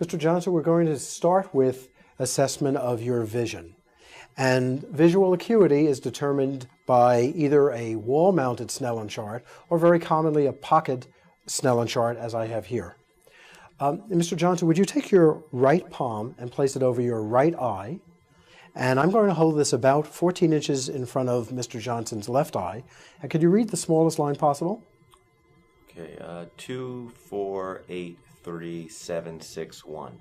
Mr. Johnson, we're going to start with assessment of your vision. And visual acuity is determined by either a wall-mounted Snellen chart or very commonly a pocket Snellen chart, as I have here. Mr. Johnson, would you take your right palm and place it over your right eye? And I'm going to hold this about 14 inches in front of Mr. Johnson's left eye. And could you read the smallest line possible? Okay, 2, 4, 8, 3, 7, 6, 1.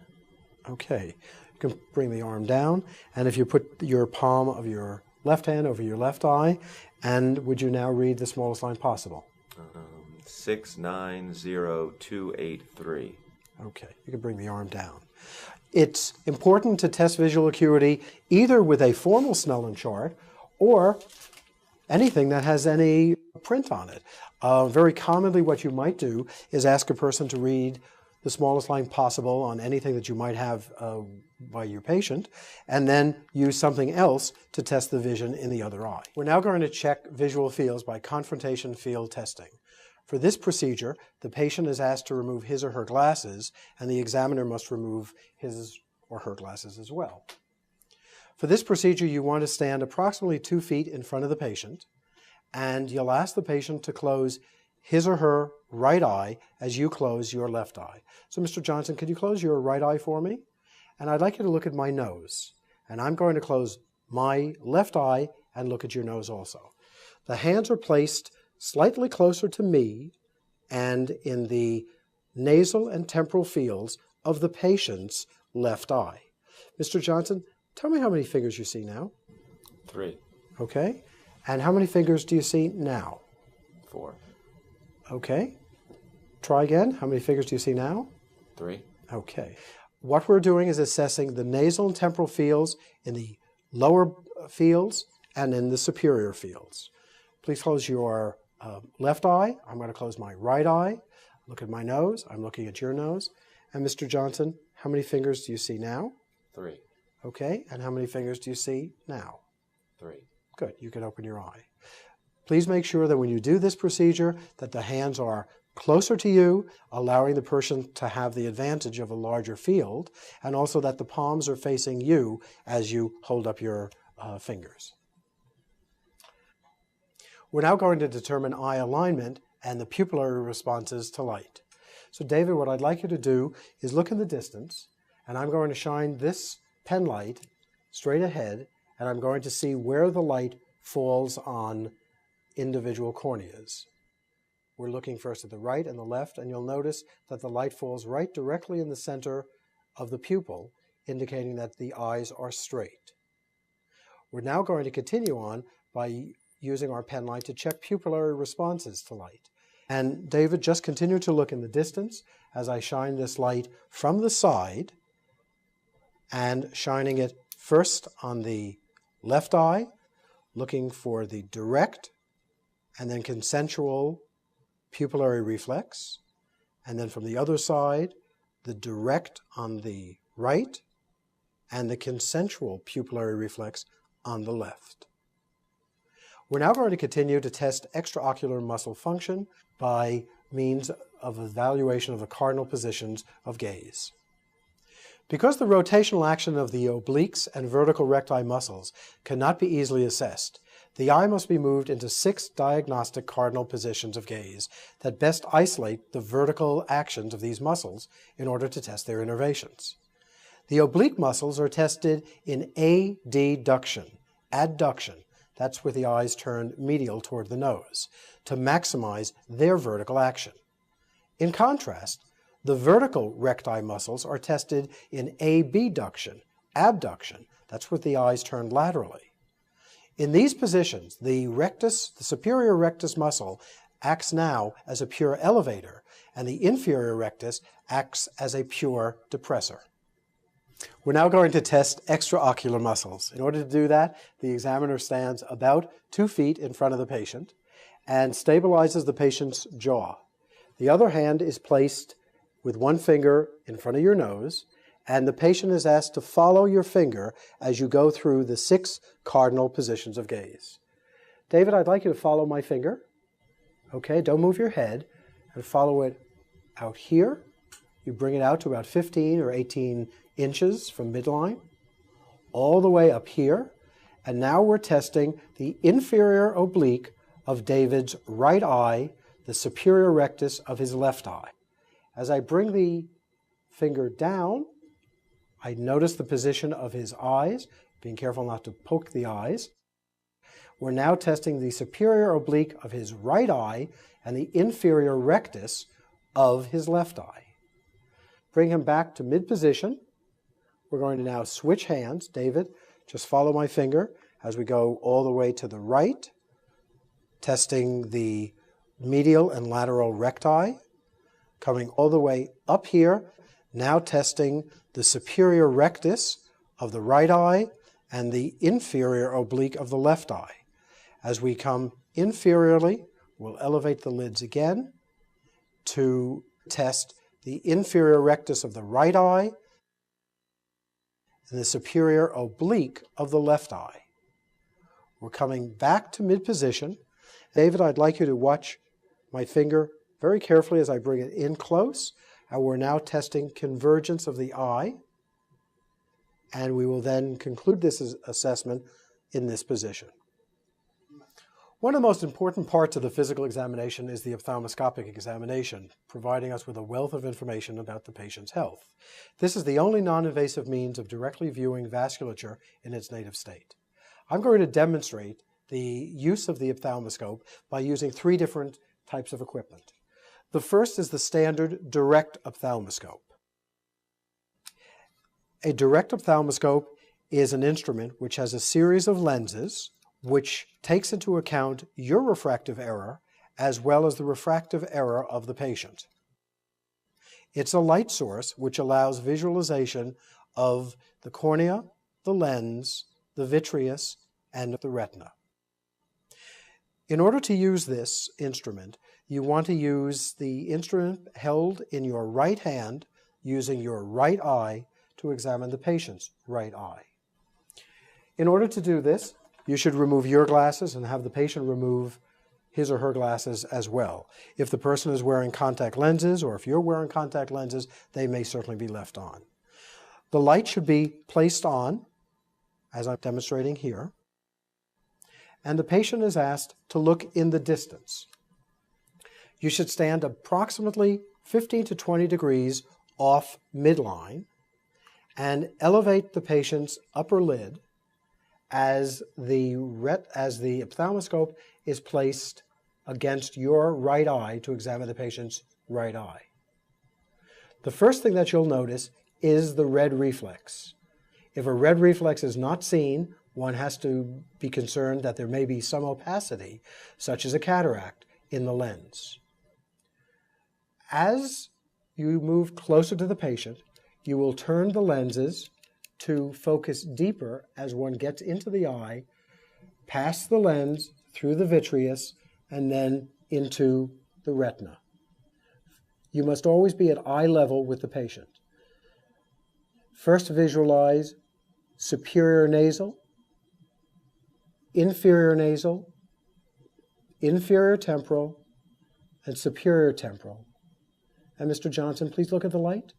Okay, you can bring the arm down, and if you put your palm of your left hand over your left eye, and would you now read the smallest line possible? 6, 9, 0, 2, 8, 3. Okay, you can bring the arm down. It's important to test visual acuity either with a formal Snellen chart or anything that has any print on it. Very commonly what you might do is ask a person to read the smallest line possible on anything that you might have by your patient, and then use something else to test the vision in the other eye. We're now going to check visual fields by confrontation field testing. For this procedure, the patient is asked to remove his or her glasses, and the examiner must remove his or her glasses as well. For this procedure, you want to stand approximately 2 feet in front of the patient, and you'll ask the patient to close his or her right eye as you close your left eye. So, Mr. Johnson, could you close your right eye for me? And I'd like you to look at my nose. And I'm going to close my left eye and look at your nose also. The hands are placed slightly closer to me and in the nasal and temporal fields of the patient's left eye. Mr. Johnson, tell me how many fingers you see now. 3. Okay. And how many fingers do you see now? 4. Okay. Try again. How many fingers do you see now? 3. Okay. What we're doing is assessing the nasal and temporal fields in the lower fields and in the superior fields. Please close your left eye. I'm going to close my right eye. Look at my nose. I'm looking at your nose. And Mr. Johnson, how many fingers do you see now? 3. Okay. And how many fingers do you see now? 3. Good. You can open your eye. Please make sure that when you do this procedure that the hands are closer to you, allowing the person to have the advantage of a larger field, and also that the palms are facing you as you hold up your fingers. We're now going to determine eye alignment and the pupillary responses to light. So David, what I'd like you to do is look in the distance, and I'm going to shine this pen light straight ahead, and I'm going to see where the light falls on individual corneas. We're looking first at the right and the left, and you'll notice that the light falls right directly in the center of the pupil, indicating that the eyes are straight. We're now going to continue on by using our pen light to check pupillary responses to light. And David, just continue to look in the distance as I shine this light from the side and shining it first on the left eye, looking for the direct and then consensual pupillary reflex, and then from the other side, the direct on the right and the consensual pupillary reflex on the left. We're now going to continue to test extraocular muscle function by means of evaluation of the cardinal positions of gaze. Because the rotational action of the obliques and vertical recti muscles cannot be easily assessed, the eye must be moved into 6 diagnostic cardinal positions of gaze that best isolate the vertical actions of these muscles in order to test their innervations. The oblique muscles are tested in adduction, that's with the eyes turned medial toward the nose, to maximize their vertical action. In contrast, the vertical recti muscles are tested in abduction, that's with the eyes turned laterally. In these positions, the superior rectus muscle acts now as a pure elevator, and the inferior rectus acts as a pure depressor. We're now going to test extraocular muscles. In order to do that, the examiner stands about 2 feet in front of the patient and stabilizes the patient's jaw. The other hand is placed with one finger in front of your nose, and the patient is asked to follow your finger as you go through the 6 cardinal positions of gaze. David, I'd like you to follow my finger. Okay, don't move your head, and follow it out here, You bring it out to about 15 or 18 inches from midline, all the way up here. And now we're testing the inferior oblique of David's right eye, the superior rectus of his left eye. As I bring the finger down, I notice the position of his eyes, being careful not to poke the eyes. We're now testing the superior oblique of his right eye and the inferior rectus of his left eye. Bring him back to mid-position. We're going to now switch hands. David, just follow my finger as we go all the way to the right, testing the medial and lateral recti, coming all the way up here, now testing the superior rectus of the right eye and the inferior oblique of the left eye. As we come inferiorly, we'll elevate the lids again to test the inferior rectus of the right eye and the superior oblique of the left eye. We're coming back to mid-position. David, I'd like you to watch my finger very carefully as I bring it in close. And we're now testing convergence of the eye. And we will then conclude this assessment in this position. One of the most important parts of the physical examination is the ophthalmoscopic examination, providing us with a wealth of information about the patient's health. This is the only non-invasive means of directly viewing vasculature in its native state. I'm going to demonstrate the use of the ophthalmoscope by using three different types of equipment. The first is the standard direct ophthalmoscope. A direct ophthalmoscope is an instrument which has a series of lenses which takes into account your refractive error as well as the refractive error of the patient. It's a light source which allows visualization of the cornea, the lens, the vitreous, and the retina. In order to use this instrument, you want to use the instrument held in your right hand using your right eye to examine the patient's right eye. In order to do this, you should remove your glasses and have the patient remove his or her glasses as well. If the person is wearing contact lenses or if you're wearing contact lenses, they may certainly be left on. The light should be placed on, as I'm demonstrating here, and the patient is asked to look in the distance. You should stand approximately 15 to 20 degrees off midline and elevate the patient's upper lid as the ophthalmoscope is placed against your right eye to examine the patient's right eye. The first thing that you'll notice is the red reflex. If a red reflex is not seen, one has to be concerned that there may be some opacity, such as a cataract, in the lens. As you move closer to the patient, you will turn the lenses to focus deeper as one gets into the eye, past the lens, through the vitreous, and then into the retina. You must always be at eye level with the patient. First visualize superior nasal, inferior nasal, inferior temporal, and superior temporal. And Mr. Johnson, please look at the light.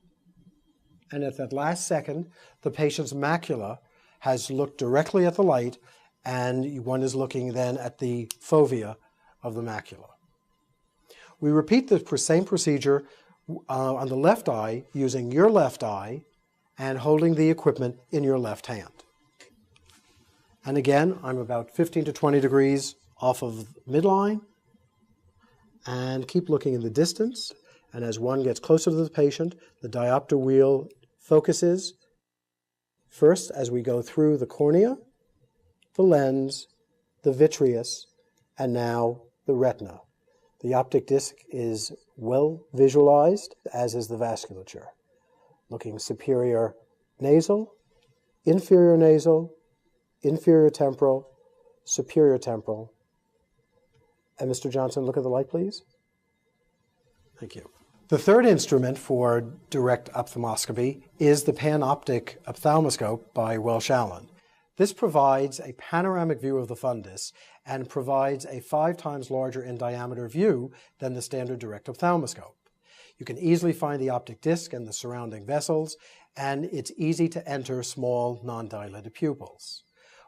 And at that last second, the patient's macula has looked directly at the light, and one is looking then at the fovea of the macula. We repeat the same procedure on the left eye using your left eye and holding the equipment in your left hand. And again, I'm about 15 to 20 degrees off of midline, and keep looking in the distance. And as one gets closer to the patient, the diopter wheel focuses first as we go through the cornea, the lens, the vitreous, and now the retina. The optic disc is well visualized, as is the vasculature. Looking superior nasal, inferior temporal, superior temporal. And Mr. Johnson, look at the light, please. Thank you. The third instrument for direct ophthalmoscopy is the panoptic ophthalmoscope by Welsh Allen. This provides a panoramic view of the fundus and provides a 5 times larger in diameter view than the standard direct ophthalmoscope. You can easily find the optic disc and the surrounding vessels, and it's easy to enter small non-dilated pupils.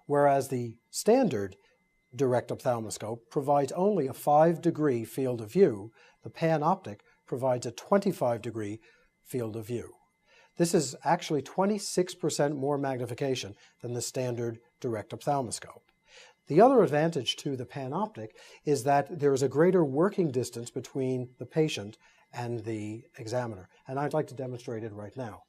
Whereas the standard direct ophthalmoscope provides only a 5-degree field of view, the panoptic provides a 25-degree field of view. This is actually 26% more magnification than the standard direct ophthalmoscope. The other advantage to the panoptic is that there is a greater working distance between the patient and the examiner, and I'd like to demonstrate it right now.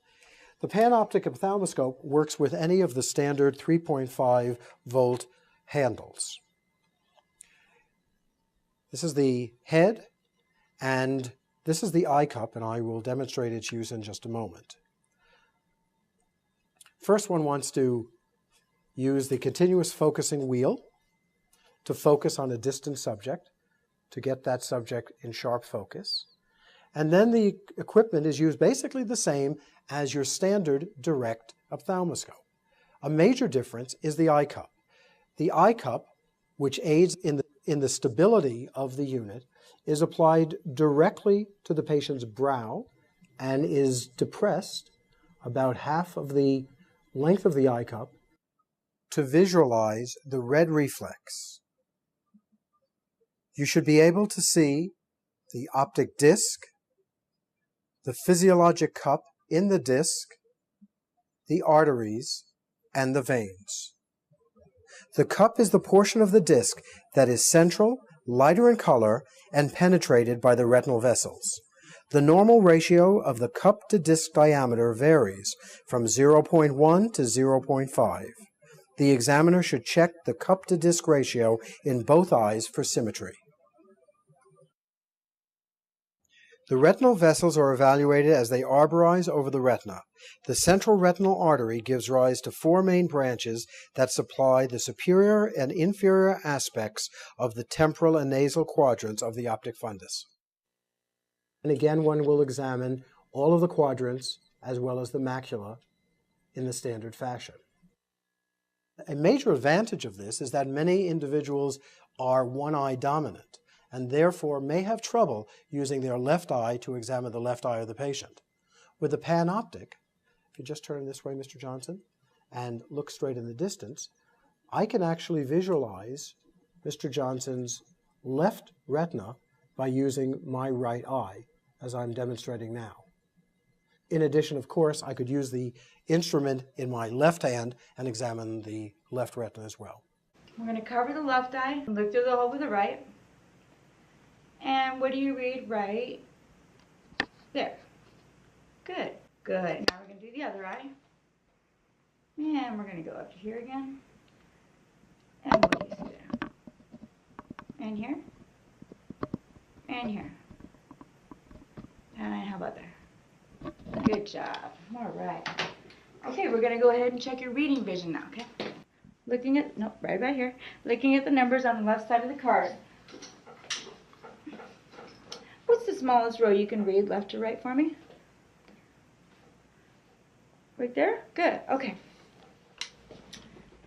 The panoptic ophthalmoscope works with any of the standard 3.5 volt handles. This is the head, and this is the eye cup, and I will demonstrate its use in just a moment. First, one wants to use the continuous focusing wheel to focus on a distant subject, to get that subject in sharp focus. And then the equipment is used basically the same as your standard direct ophthalmoscope. A major difference is the eye cup. The eye cup, which aids in the stability of the unit, is applied directly to the patient's brow and is depressed about half of the length of the eye cup to visualize the red reflex. You should be able to see the optic disc, the physiologic cup in the disc, the arteries, and the veins. The cup is the portion of the disc that is central, lighter in color, and penetrated by the retinal vessels. The normal ratio of the cup to disc diameter varies from 0.1 to 0.5. The examiner should check the cup to disc ratio in both eyes for symmetry. The retinal vessels are evaluated as they arborize over the retina. The central retinal artery gives rise to 4 main branches that supply the superior and inferior aspects of the temporal and nasal quadrants of the optic fundus. And again, one will examine all of the quadrants as well as the macula in the standard fashion. A major advantage of this is that many individuals are one-eye dominant, and therefore may have trouble using their left eye to examine the left eye of the patient. With the panoptic, if you just turn this way, Mr. Johnson, and look straight in the distance, I can actually visualize Mr. Johnson's left retina by using my right eye, as I'm demonstrating now. In addition, of course, I could use the instrument in my left hand and examine the left retina as well. We're going to cover the left eye and look through the hole with the right. And what do you read right there? Good, good. Now we're going to do the other eye. And we're going to go up to here again. And what do you see there? And here. And here. And how about there? Good job. All right. Okay, we're going to go ahead and check your reading vision now, okay? Looking at, nope, right about here. Looking at the numbers on the left side of the card. What's the smallest row you can read left to right for me? Right there? Good. Okay.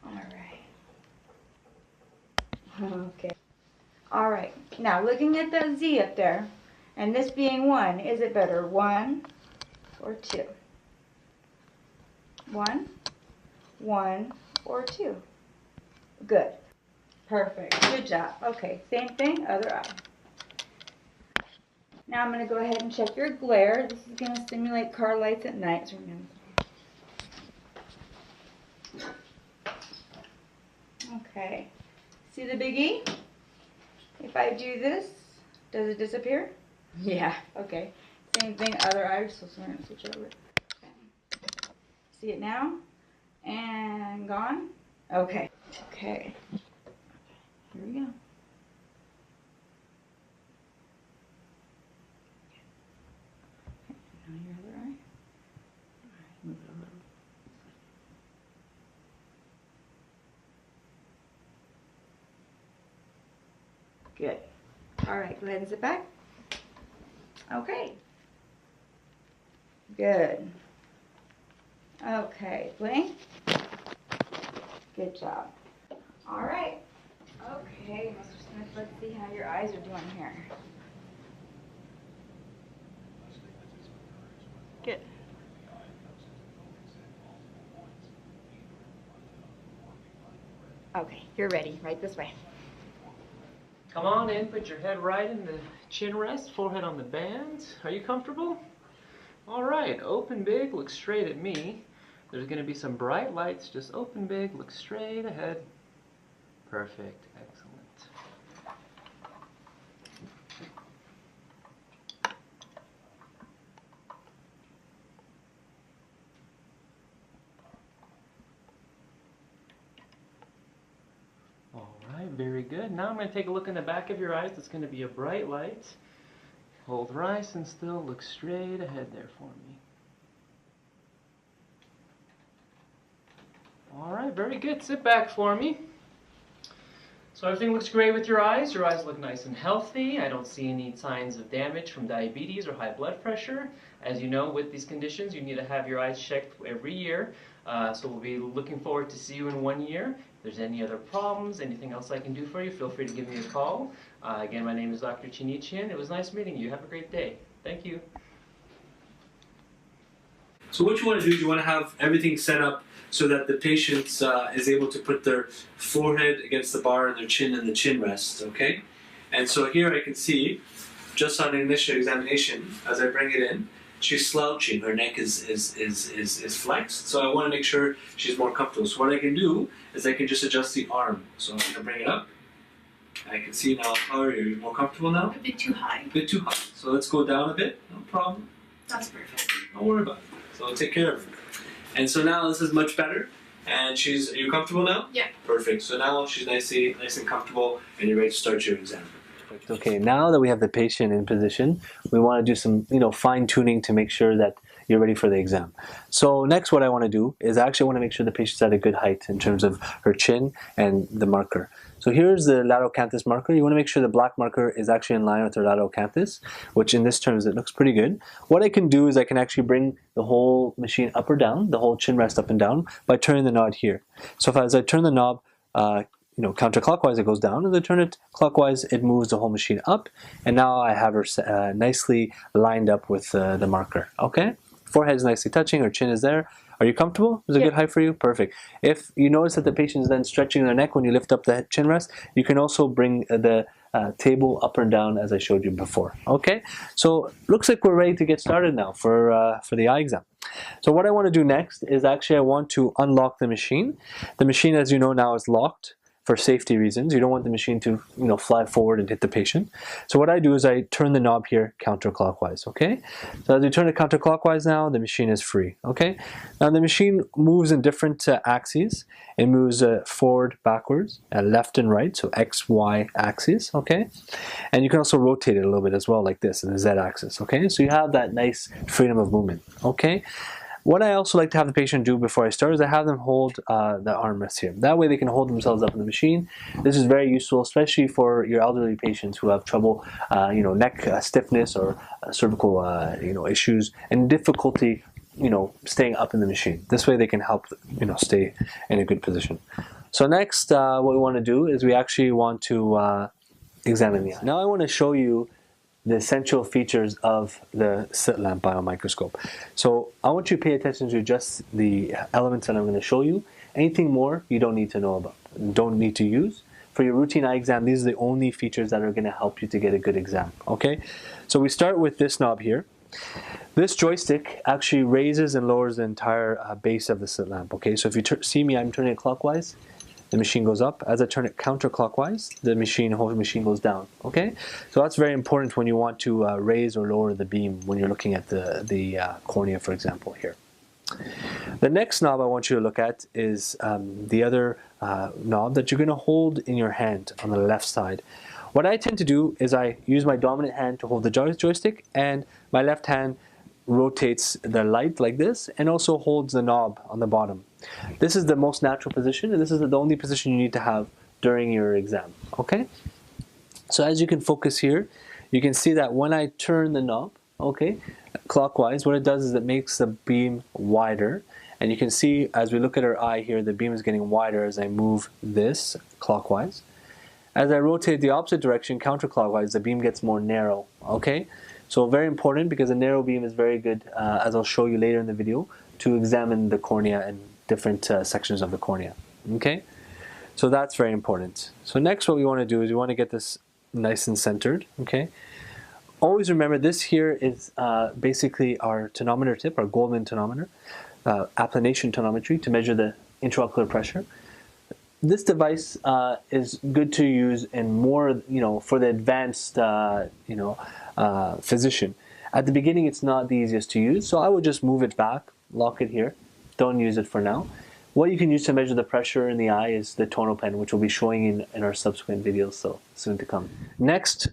All right. Okay. All right. Now, looking at the Z up there, and this being 1, is it better 1 or 2? 1, 1, or 2? Good. Perfect. Good job. Okay. Same thing, other eye. Now I'm going to go ahead and check your glare. This is going to simulate car lights at night. Okay. See the big E? If I do this, does it disappear? Yeah. Okay. Same thing, other eye. So we're going to switch over. Okay. See it now? And gone? Okay. Okay. Here we go. Now your other eye. Alright, move it a little. Good. Alright, go ahead and sit back. Okay. Good. Okay, blink. Good job. Alright. Okay, Mr. Smith, let's see how your eyes are doing here. Okay, you're ready. Right this way. Come on in, put your head right in the chin rest, forehead on the band. Are you comfortable? All right, open big, look straight at me. There's going to be some bright lights. Just open big, look straight ahead. Perfect, excellent. All right, very good. Now I'm going to take a look in the back of your eyes. It's going to be a bright light. Hold nice and still. Look straight ahead there for me. All right, very good. Sit back for me. So everything looks great with your eyes. Your eyes look nice and healthy. I don't see any signs of damage from diabetes or high blood pressure. As you know, with these conditions, you need to have your eyes checked every year. So we'll be looking forward to see you in 1 year. If there's any other problems, anything else I can do for you, feel free to give me a call. Again, my name is Dr. Chinichian. It was nice meeting you. Have a great day. Thank you. So what you want to do is you want to have everything set up so that the patient is able to put their forehead against the bar and their chin in the chin rest, okay? And so here I can see, just on initial examination, as I bring it in, she's slouching, her neck is flexed, so I want to make sure she's more comfortable. So what I can do is I can just adjust the arm. So I'm going to bring it up. I can see now, how are you? More comfortable now? A bit too high. A bit too high. So let's go down a bit, no problem. That's perfect. Don't worry about it. So I'll take care of her. And so now this is much better. And are you comfortable now? Yeah. Perfect. So now she's nice and comfortable, and you're ready to start your exam. Okay, now that we have the patient in position, we want to do some, fine tuning to make sure that you're ready for the exam. So next, what I want to do is I actually want to make sure the patient's at a good height in terms of her chin and the marker. So here's the lateral canthus marker. You want to make sure the black marker is actually in line with her lateral canthus, which in this terms, it looks pretty good. What I can do is I can actually bring the whole machine up or down, the whole chin rest up and down, by turning the knob here. So as I turn the knob, counterclockwise, it goes down. As I turn it clockwise, it moves the whole machine up. And now I have her nicely lined up with the marker. Okay? Forehead is nicely touching, her chin is there. Are you comfortable? Is it a good height for you? Perfect. If you notice that the patient is then stretching their neck when you lift up the chin rest, you can also bring the table up and down as I showed you before. Okay? So looks like we're ready to get started now for the eye exam. So what I want to do next is actually I want to unlock the machine. The machine, as you know now, is locked for safety reasons. You don't want the machine to fly forward and hit the patient. So what I do is I turn the knob here counterclockwise, okay? So as you turn it counterclockwise now, the machine is free, okay? Now the machine moves in different axes. It moves forward, backwards, left and right, so X, Y axis, okay? And you can also rotate it a little bit as well, like this, in the Z axis, okay? So you have that nice freedom of movement, okay? What I also like to have the patient do before I start is I have them hold the armrest here. That way they can hold themselves up in the machine. This is very useful, especially for your elderly patients who have trouble, neck stiffness or cervical, issues and difficulty, staying up in the machine. This way they can help, stay in a good position. So next, what we want to do is we actually want to examine the eye. Now I want to show you the essential features of the slit lamp biomicroscope. So I want you to pay attention to just the elements that I'm going to show you. Anything more you don't need to know about, don't need to use. For your routine eye exam, these are the only features that are going to help you to get a good exam, okay? So we start with this knob here. This joystick actually raises and lowers the entire base of the slit lamp, okay? So if you see me, I'm turning it clockwise. The machine goes up. As I turn it counterclockwise, the whole machine goes down. Okay, so that's very important when you want to raise or lower the beam when you're looking at the cornea, for example, here. The next knob I want you to look at is the other knob that you're going to hold in your hand on the left side. What I tend to do is I use my dominant hand to hold the joystick, and my left hand rotates the light like this and also holds the knob on the bottom. This is the most natural position, and this is the only position you need to have during your exam, okay? So as you can focus here, you can see that when I turn the knob, okay, clockwise, what it does is it makes the beam wider, and you can see as we look at our eye here, the beam is getting wider as I move this clockwise. As I rotate the opposite direction, counterclockwise, the beam gets more narrow, okay? So very important, because a narrow beam is very good, as I'll show you later in the video, to examine the cornea and different sections of the cornea, okay? So that's very important. So next what we want to do is we want to get this nice and centered, okay? Always remember this here is basically our tonometer tip, our Goldman tonometer, applanation tonometry to measure the intraocular pressure. This device is good to use in more, for the advanced, physician. At the beginning, it's not the easiest to use, so I would just move it back, lock it here. Don't use it for now. What you can use to measure the pressure in the eye is the tono pen, which we'll be showing in our subsequent videos, so soon to come. Next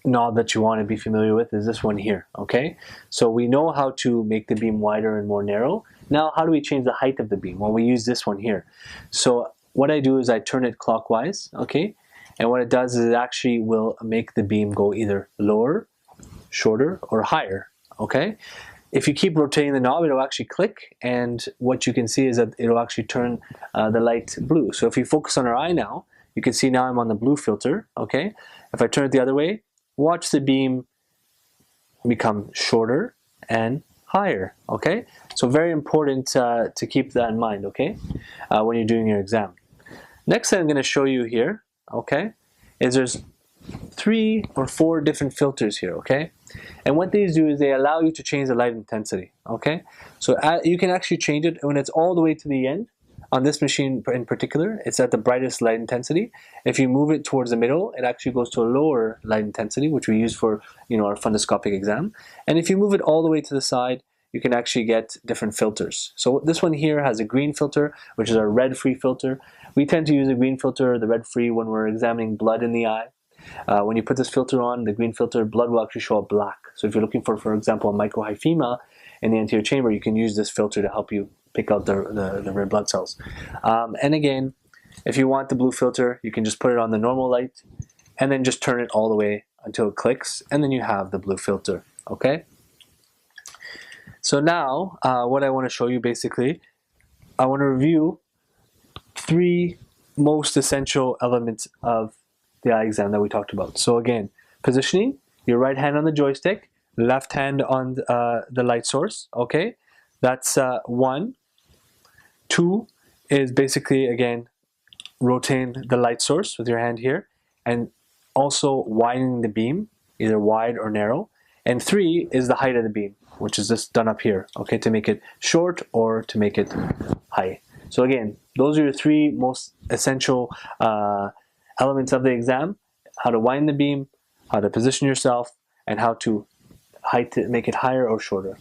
knob that you want to be familiar with is this one here, okay? So we know how to make the beam wider and more narrow. Now, how do we change the height of the beam? Well, we use this one here. So what I do is I turn it clockwise, okay? And what it does is it actually will make the beam go either lower, shorter, or higher, okay? If you keep rotating the knob, it'll actually click, and what you can see is that it'll actually turn the light blue. So if you focus on our eye now, you can see now I'm on the blue filter, okay? If I turn it the other way, watch the beam become shorter and higher, okay? So very important to keep that in mind, okay? When you're doing your exam. Next thing I'm going to show you here, okay, is there's 3 or 4 different filters here, okay? And what these do is they allow you to change the light intensity, okay? So you can actually change it when it's all the way to the end. On this machine in particular, it's at the brightest light intensity. If you move it towards the middle, it actually goes to a lower light intensity, which we use for our fundoscopic exam. And if you move it all the way to the side, you can actually get different filters. So this one here has a green filter, which is our red-free filter. We tend to use a green filter, the red-free, when we're examining blood in the eye. When you put this filter on, the green filter, blood will actually show up black. So if you're looking for example, a microhyphema in the anterior chamber, you can use this filter to help you pick out the red blood cells. And again, if you want the blue filter, you can just put it on the normal light and then just turn it all the way until it clicks, and then you have the blue filter, okay? So now, what I want to show you basically, I want to review 3 most essential elements of the eye exam that we talked about. So again, positioning, your right hand on the joystick, left hand on the light source, okay? That's 1. 2 is basically, again, rotating the light source with your hand here, and also widening the beam, either wide or narrow. And 3 is the height of the beam, which is just done up here, okay, to make it short or to make it high. So again, those are your 3 most essential elements of the exam: how to wind the beam, how to position yourself, and how to make it higher or shorter.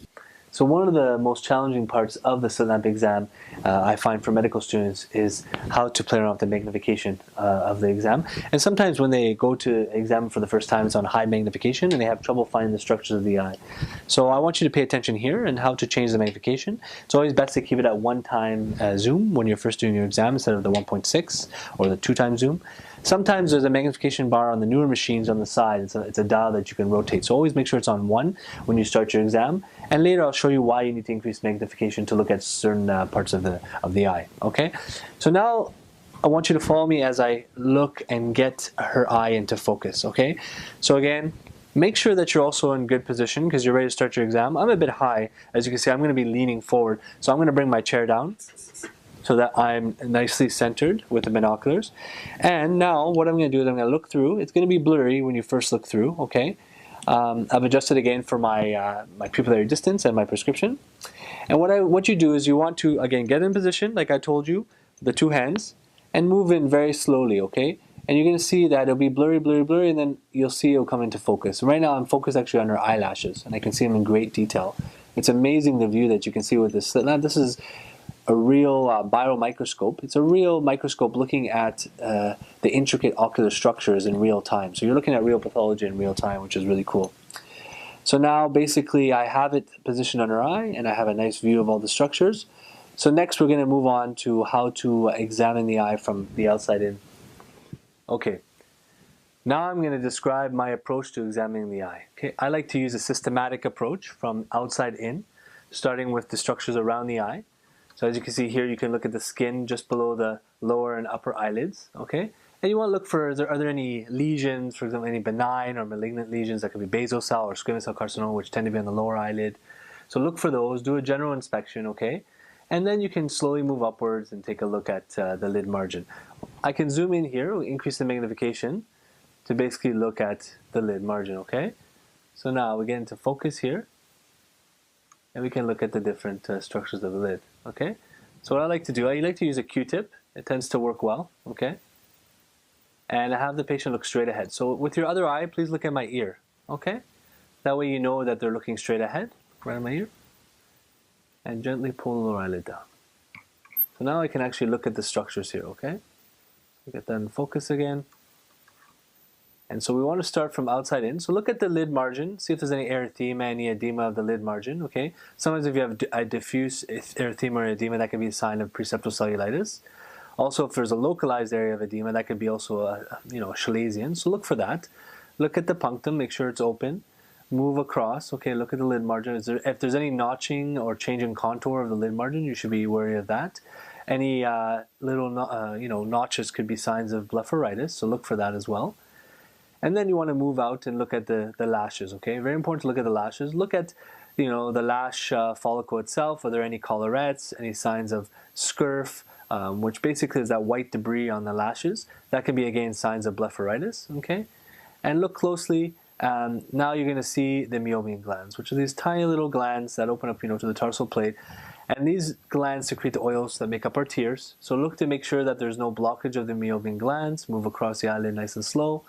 So one of the most challenging parts of the slit lamp exam, I find for medical students, is how to play around with the magnification of the exam. And sometimes when they go to examine for the first time, it's on high magnification and they have trouble finding the structures of the eye. So I want you to pay attention here and how to change the magnification. It's always best to keep it at 1x zoom when you're first doing your exam instead of the 1.6 or the 2x zoom. Sometimes there's a magnification bar on the newer machines on the side. It's a dial that you can rotate. So always make sure it's on 1 when you start your exam. And later I'll show you why you need to increase magnification to look at certain parts of the eye. Okay. So now I want you to follow me as I look and get her eye into focus. Okay. So again, make sure that you're also in good position because you're ready to start your exam. I'm a bit high. As you can see, I'm going to be leaning forward. So I'm going to bring my chair down so that I'm nicely centered with the binoculars. And now what I'm going to do is I'm going to look through. It's going to be blurry when you first look through, okay? I've adjusted again for my pupillary distance and my prescription. And what you do is you want to, again, get in position, like I told you, the 2 hands, and move in very slowly, okay? And you're going to see that it'll be blurry, blurry, blurry, and then you'll see it'll come into focus. Right now I'm focused actually on her eyelashes, and I can see them in great detail. It's amazing the view that you can see with this slit lamp. This is a real biral microscope. It's a real microscope looking at the intricate ocular structures in real time. So you're looking at real pathology in real time, which is really cool. So now basically I have it positioned on her eye and I have a nice view of all the structures. So next we're going to move on to how to examine the eye from the outside in. Okay, now I'm going to describe my approach to examining the eye. Okay, I like to use a systematic approach from outside in, starting with the structures around the eye. So as you can see here, you can look at the skin just below the lower and upper eyelids, okay? And you want to look for, are there any lesions, for example, any benign or malignant lesions that could be basal cell or squamous cell carcinoma, which tend to be on the lower eyelid. So look for those, do a general inspection, okay? And then you can slowly move upwards and take a look at the lid margin. I can zoom in here, increase the magnification to basically look at the lid margin, okay? So now we get into focus here, and we can look at the different structures of the lid, okay? So what I like to do, I like to use a Q-tip. It tends to work well, okay? And I have the patient look straight ahead. So with your other eye, please look at my ear, okay? That way you know that they're looking straight ahead, right in my ear. And gently pull the lower eyelid down. So now I can actually look at the structures here, okay? Get that in focus again. And so we want to start from outside in. So look at the lid margin, see if there's any erythema, any edema of the lid margin, okay? Sometimes if you have a diffuse erythema or edema, that can be a sign of preseptal cellulitis. Also, if there's a localized area of edema, that could be also a chalazion. So look for that. Look at the punctum, make sure it's open. Move across, okay, look at the lid margin. If there's any notching or change in contour of the lid margin, you should be wary of that. Any little notches could be signs of blepharitis, so look for that as well. And then you want to move out and look at the lashes, okay? Very important to look at the lashes. Look at, the lash follicle itself. Are there any collarettes, any signs of scurf, which basically is that white debris on the lashes? That can be, again, signs of blepharitis, okay? And look closely. Now you're going to see the meibomian glands, which are these tiny little glands that open up, to the tarsal plate. And these glands secrete the oils that make up our tears. So look to make sure that there's no blockage of the meibomian glands. Move across the eyelid nice and slow.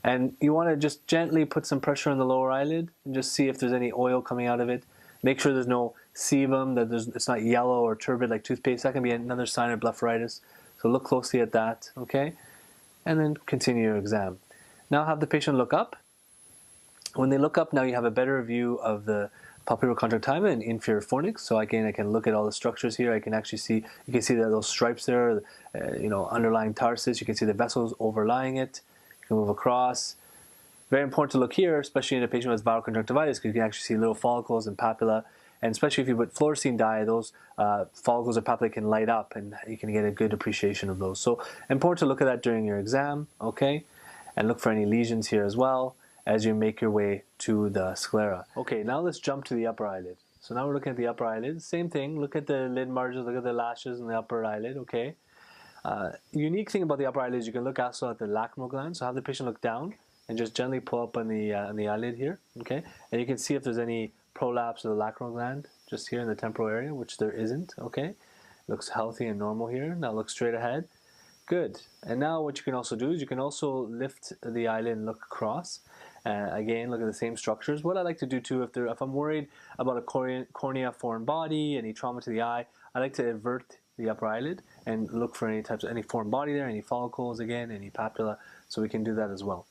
And you want to just gently put some pressure on the lower eyelid and just see if there's any oil coming out of it. Make sure there's no sebum, that it's not yellow or turbid like toothpaste. That can be another sign of blepharitis. So look closely at that, okay? And then continue your exam. Now have the patient look up. When they look up, now you have a better view of the palpebral conjunctiva and inferior fornix. So again, I can look at all the structures here. I can actually see, you can see that those stripes there, underlying tarsus. You can see the vessels overlying it. You can move across. Very important to look here, especially in a patient who has viral conjunctivitis, because you can actually see little follicles and papilla. And especially if you put fluorescein dye, those follicles or papilla can light up, and you can get a good appreciation of those. So important to look at that during your exam, okay? And look for any lesions here as well as you make your way to the sclera. Okay, now let's jump to the upper eyelid. So now we're looking at the upper eyelid. Same thing, look at the lid margins, look at the lashes and the upper eyelid, okay? Unique thing about the upper eyelid is you can look also at the lacrimal gland. So have the patient look down and just gently pull up on the eyelid here, okay? And you can see if there's any prolapse of the lacrimal gland just here in the temporal area, which there isn't, okay? Looks healthy and normal here. Now look straight ahead. Good. And now what you can also do is you can also lift the eyelid and look across. Again, look at the same structures. What I like to do too, if I'm worried about a cornea, foreign body, any trauma to the eye, I like to invert the upper eyelid and look for any foreign body there, any follicles again, any papilla, so we can do that as well.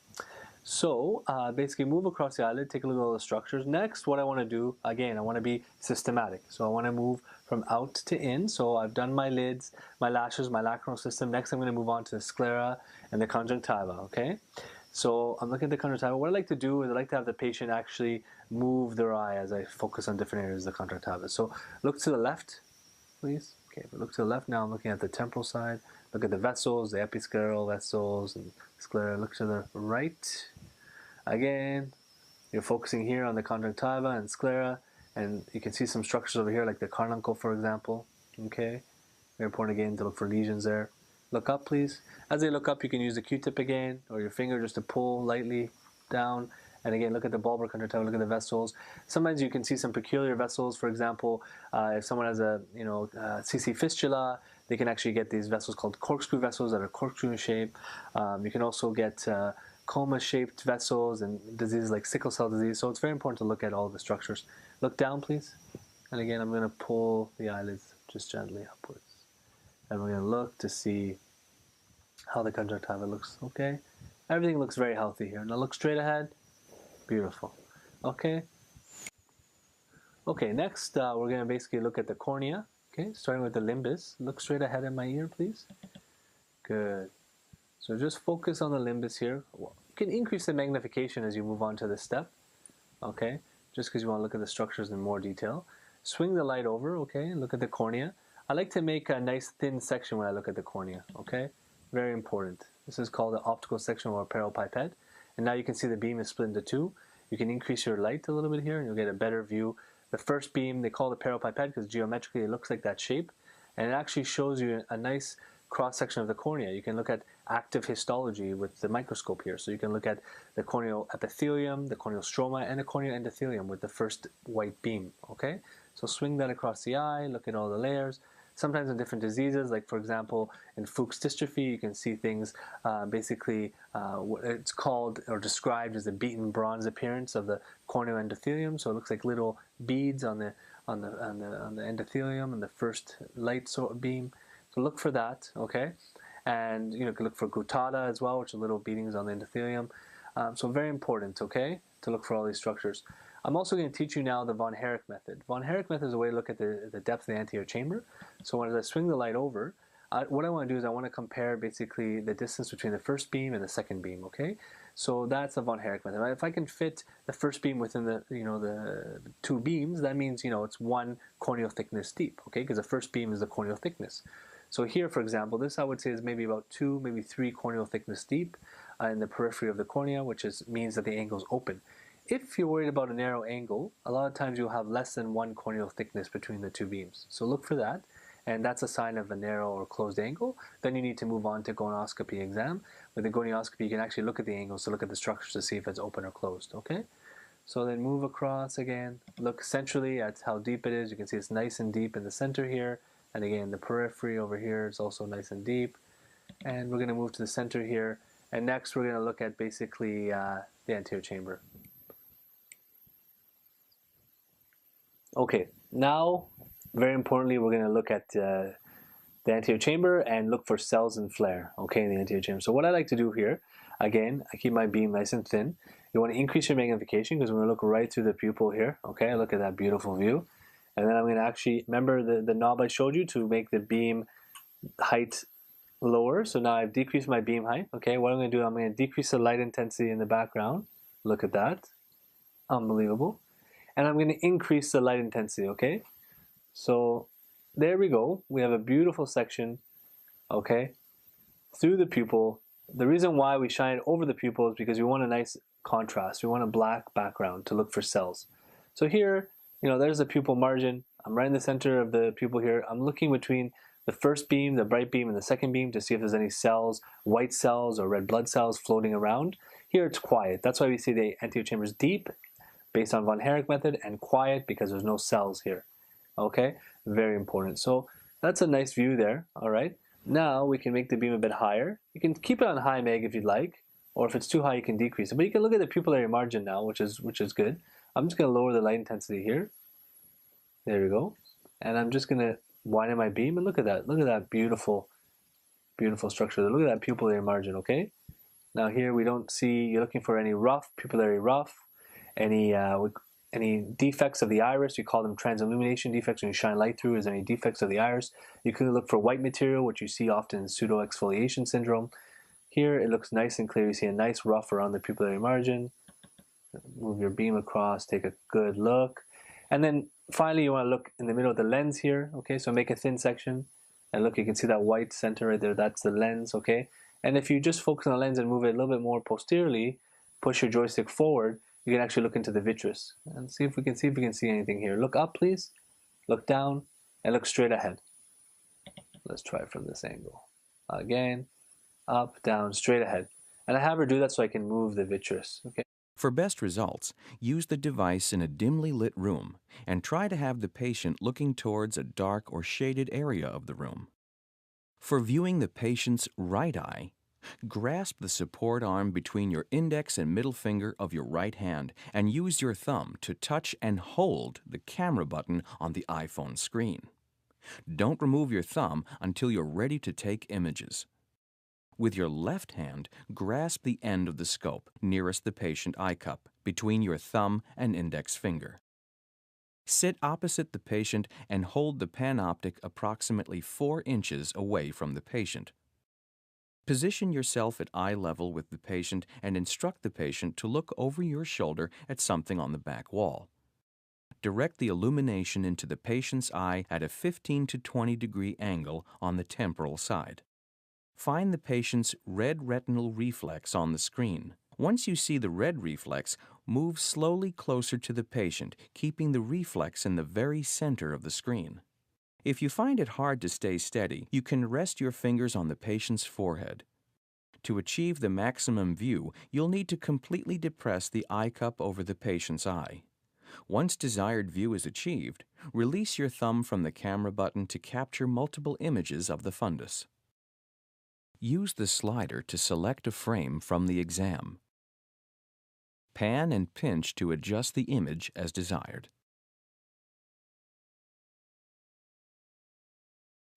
So basically move across the eyelid, take a look at all the structures. Next, what I want to do, again, I want to be systematic. So I want to move from out to in. So I've done my lids, my lashes, my lacrimal system. Next, I'm going to move on to the sclera and the conjunctiva, okay? So I'm looking at the conjunctiva. What I like to do is I like to have the patient actually move their eye as I focus on different areas of the conjunctiva. So look to the left, please. Okay, but look to the left now. I'm looking at the temporal side. Look at the vessels, the episcleral vessels and sclera. Look to the right. Again, you're focusing here on the conjunctiva and sclera, and you can see some structures over here like the carbuncle, for example. Okay, very important again to look for lesions there. Look up, please. As they look up, you can use the Q-tip again, or your finger just to pull lightly down. And again, look at the bulbar conjunctiva, look at the vessels. Sometimes you can see some peculiar vessels. For example, if someone has a CC fistula, they can actually get these vessels called corkscrew vessels that are corkscrew in shape. You can also get coma-shaped vessels and diseases like sickle cell disease. So it's very important to look at all the structures. Look down, please. And again, I'm going to pull the eyelids just gently upwards. And we're going to look to see how the conjunctiva looks, okay? Everything looks very healthy here. Now look straight ahead. Beautiful. Okay. Okay, next we're going to basically look at the cornea. Okay, starting with the limbus. Look straight ahead in my ear, please. Good. So just focus on the limbus here. You can increase the magnification as you move on to this step. Okay, just because you want to look at the structures in more detail. Swing the light over, okay, and look at the cornea. I like to make a nice thin section when I look at the cornea, okay? Very important. This is called the optical section or parallelopiped. And now you can see the beam is split into two. You can increase your light a little bit here and you'll get a better view. The first beam, they call it parallelopiped because geometrically it looks like that shape. And it actually shows you a nice cross-section of the cornea. You can look at active histology with the microscope here. So you can look at the corneal epithelium, the corneal stroma, and the corneal endothelium with the first white beam, okay? So swing that across the eye, look at all the layers. Sometimes in different diseases, like for example, in Fuchs dystrophy, you can see things it's called or described as the beaten bronze appearance of the corneal endothelium. So it looks like little beads on the endothelium and the first light beam. So look for that, okay? And you can look for gutata as well, which are little beatings on the endothelium. So very important, okay, to look for all these structures. I'm also going to teach you now the von Herrick method. Von Herrick method is a way to look at the depth of the anterior chamber. So when I swing the light over, what I want to do is I want to compare basically the distance between the first beam and the second beam, okay? So that's the von Herrick method. If I can fit the first beam within the two beams, that means it's one corneal thickness deep, okay? Because the first beam is the corneal thickness. So here, for example, this I would say is maybe about 2, maybe 3 corneal thickness deep in the periphery of the cornea, which means that the angle is open. If you're worried about a narrow angle, a lot of times you'll have less than 1 corneal thickness between the two beams. So look for that, and that's a sign of a narrow or closed angle. Then you need to move on to gonioscopy exam. With the gonioscopy, you can actually look at the angles to look at the structures to see if it's open or closed, okay? So then move across again, look centrally at how deep it is. You can see it's nice and deep in the center here, and again, the periphery over here is also nice and deep. And we're going to move to the center here, and next we're going to look at basically the anterior chamber. Okay, now, very importantly, we're going to look at the anterior chamber and look for cells and flare, okay, in the anterior chamber. So what I like to do here, again, I keep my beam nice and thin. You want to increase your magnification because we're going to look right through the pupil here, okay? Look at that beautiful view. And then I'm going to actually, remember the knob I showed you to make the beam height lower. So now I've decreased my beam height, okay? What I'm going to do, I'm going to decrease the light intensity in the background. Look at that. Unbelievable. And I'm going to increase the light intensity, okay? So there we go. We have a beautiful section, okay, through the pupil. The reason why we shine it over the pupil is because we want a nice contrast. We want a black background to look for cells. So here, there's the pupil margin. I'm right in the center of the pupil here. I'm looking between the first beam, the bright beam, and the second beam to see if there's any cells, white cells or red blood cells floating around. Here it's quiet. That's why we see the anterior chamber is deep, based on von Herrick method, and quiet because there's no cells here. Okay, very important. So that's a nice view there. All right, now we can make the beam a bit higher. You can keep it on high meg if you'd like, or if it's too high you can decrease it. But you can look at the pupillary margin now, which is good. I'm just going to lower the light intensity here. There we go. And I'm just going to widen my beam, and look at that beautiful structure. Look at that pupillary margin, okay? Now here we don't see, you're looking for any pupillary rough, any defects of the iris. We call them transillumination defects. When you shine light through, is there any defects of the iris? You can look for white material, which you see often in pseudo-exfoliation syndrome. Here it looks nice and clear. You see a nice rough around the pupillary margin. Move your beam across, take a good look. And then finally you want to look in the middle of the lens here, okay? So make a thin section. And look, you can see that white center right there. That's the lens, okay? And if you just focus on the lens and move it a little bit more posteriorly, push your joystick forward, you can actually look into the vitreous and see if we can see anything here. Look up, please. Look down and look straight ahead. Let's try it from this angle. Again, up, down, straight ahead. And I have her do that so I can move the vitreous, okay? For best results, use the device in a dimly lit room and try to have the patient looking towards a dark or shaded area of the room. For viewing the patient's right eye, grasp the support arm between your index and middle finger of your right hand and use your thumb to touch and hold the camera button on the iPhone screen. Don't remove your thumb until you're ready to take images. With your left hand, grasp the end of the scope nearest the patient eye cup between your thumb and index finger. Sit opposite the patient and hold the panoptic approximately 4 inches away from the patient. Position yourself at eye level with the patient and instruct the patient to look over your shoulder at something on the back wall. Direct the illumination into the patient's eye at a 15 to 20 degree angle on the temporal side. Find the patient's red retinal reflex on the screen. Once you see the red reflex, move slowly closer to the patient, keeping the reflex in the very center of the screen. If you find it hard to stay steady, you can rest your fingers on the patient's forehead. To achieve the maximum view, you'll need to completely depress the eye cup over the patient's eye. Once desired view is achieved, release your thumb from the camera button to capture multiple images of the fundus. Use the slider to select a frame from the exam. Pan and pinch to adjust the image as desired.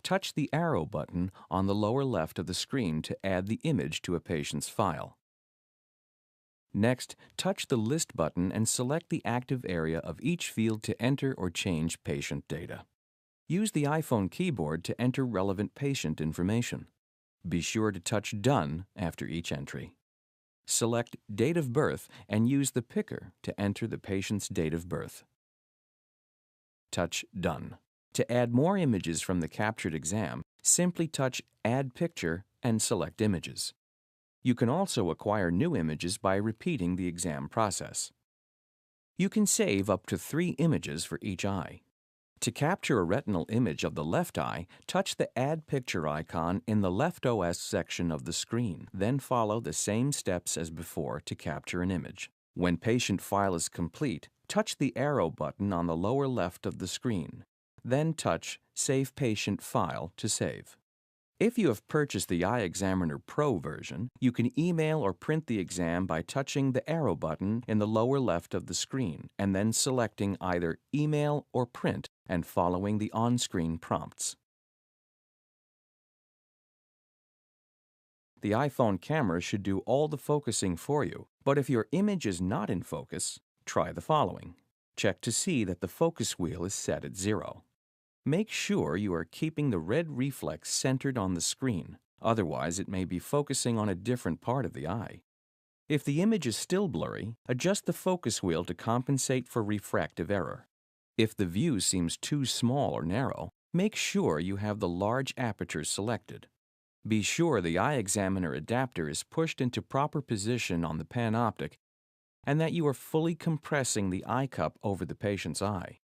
Touch the arrow button on the lower left of the screen to add the image to a patient's file. Next, touch the List button and select the active area of each field to enter or change patient data. Use the iPhone keyboard to enter relevant patient information. Be sure to touch Done after each entry. Select Date of Birth and use the picker to enter the patient's date of birth. Touch Done. To add more images from the captured exam, simply touch Add Picture and select Images. You can also acquire new images by repeating the exam process. You can save up to 3 images for each eye. To capture a retinal image of the left eye, touch the Add Picture icon in the left OS section of the screen. Then follow the same steps as before to capture an image. When patient file is complete, touch the arrow button on the lower left of the screen. Then touch Save Patient File to save. If you have purchased the Eye Examiner Pro version, you can email or print the exam by touching the arrow button in the lower left of the screen and then selecting either Email or Print and following the on-screen prompts. The iPhone camera should do all the focusing for you, but if your image is not in focus, try the following. Check to see that the focus wheel is set at 0. Make sure you are keeping the red reflex centered on the screen, otherwise it may be focusing on a different part of the eye. If the image is still blurry, adjust the focus wheel to compensate for refractive error. If the view seems too small or narrow, make sure you have the large aperture selected. Be sure the Eye Examiner adapter is pushed into proper position on the panoptic and that you are fully compressing the eye cup over the patient's eye.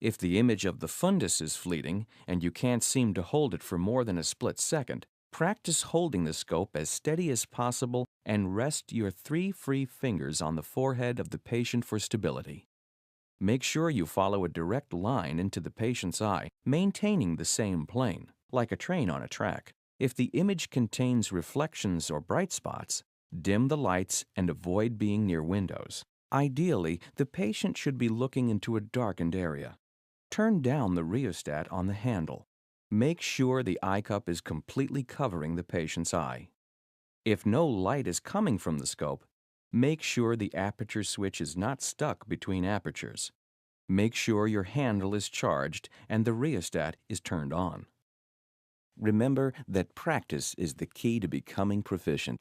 If the image of the fundus is fleeting and you can't seem to hold it for more than a split second, practice holding the scope as steady as possible and rest your 3 free fingers on the forehead of the patient for stability. Make sure you follow a direct line into the patient's eye, maintaining the same plane, like a train on a track. If the image contains reflections or bright spots, dim the lights and avoid being near windows. Ideally, the patient should be looking into a darkened area. Turn down the rheostat on the handle. Make sure the eye cup is completely covering the patient's eye. If no light is coming from the scope, make sure the aperture switch is not stuck between apertures. Make sure your handle is charged and the rheostat is turned on. Remember that practice is the key to becoming proficient.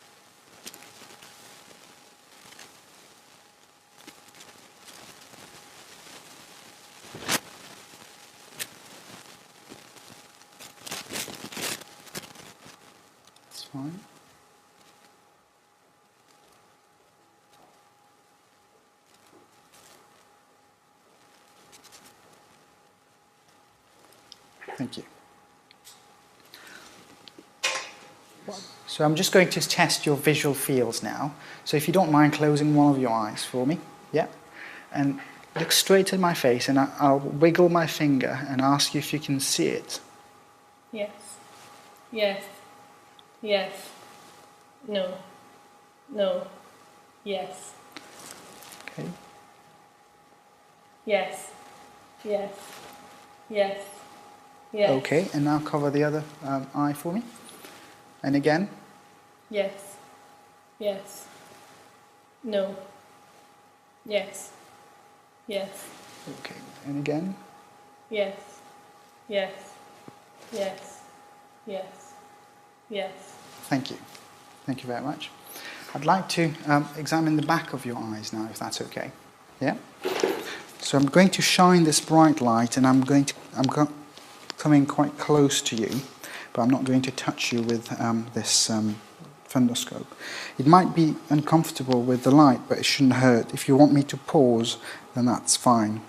Fine. Thank you. So I'm just going to test your visual fields now. So if you don't mind closing one of your eyes for me, yeah? And look straight at my face and I'll wiggle my finger and ask you if you can see it. Yes. Yes. Yes. No. No. Yes. Okay. Yes. Yes. Yes. Yes. Okay, and now cover the other eye for me. And again. Yes. Yes. No. Yes. Yes. Okay, and again. Yes. Yes. Yes. Yes. Yes. Thank you. Thank you very much. I'd like to examine the back of your eyes now, if that's okay. Yeah? So I'm going to shine this bright light and I'm coming quite close to you, but I'm not going to touch you with this fundoscope. It might be uncomfortable with the light, but it shouldn't hurt. If you want me to pause, then that's fine.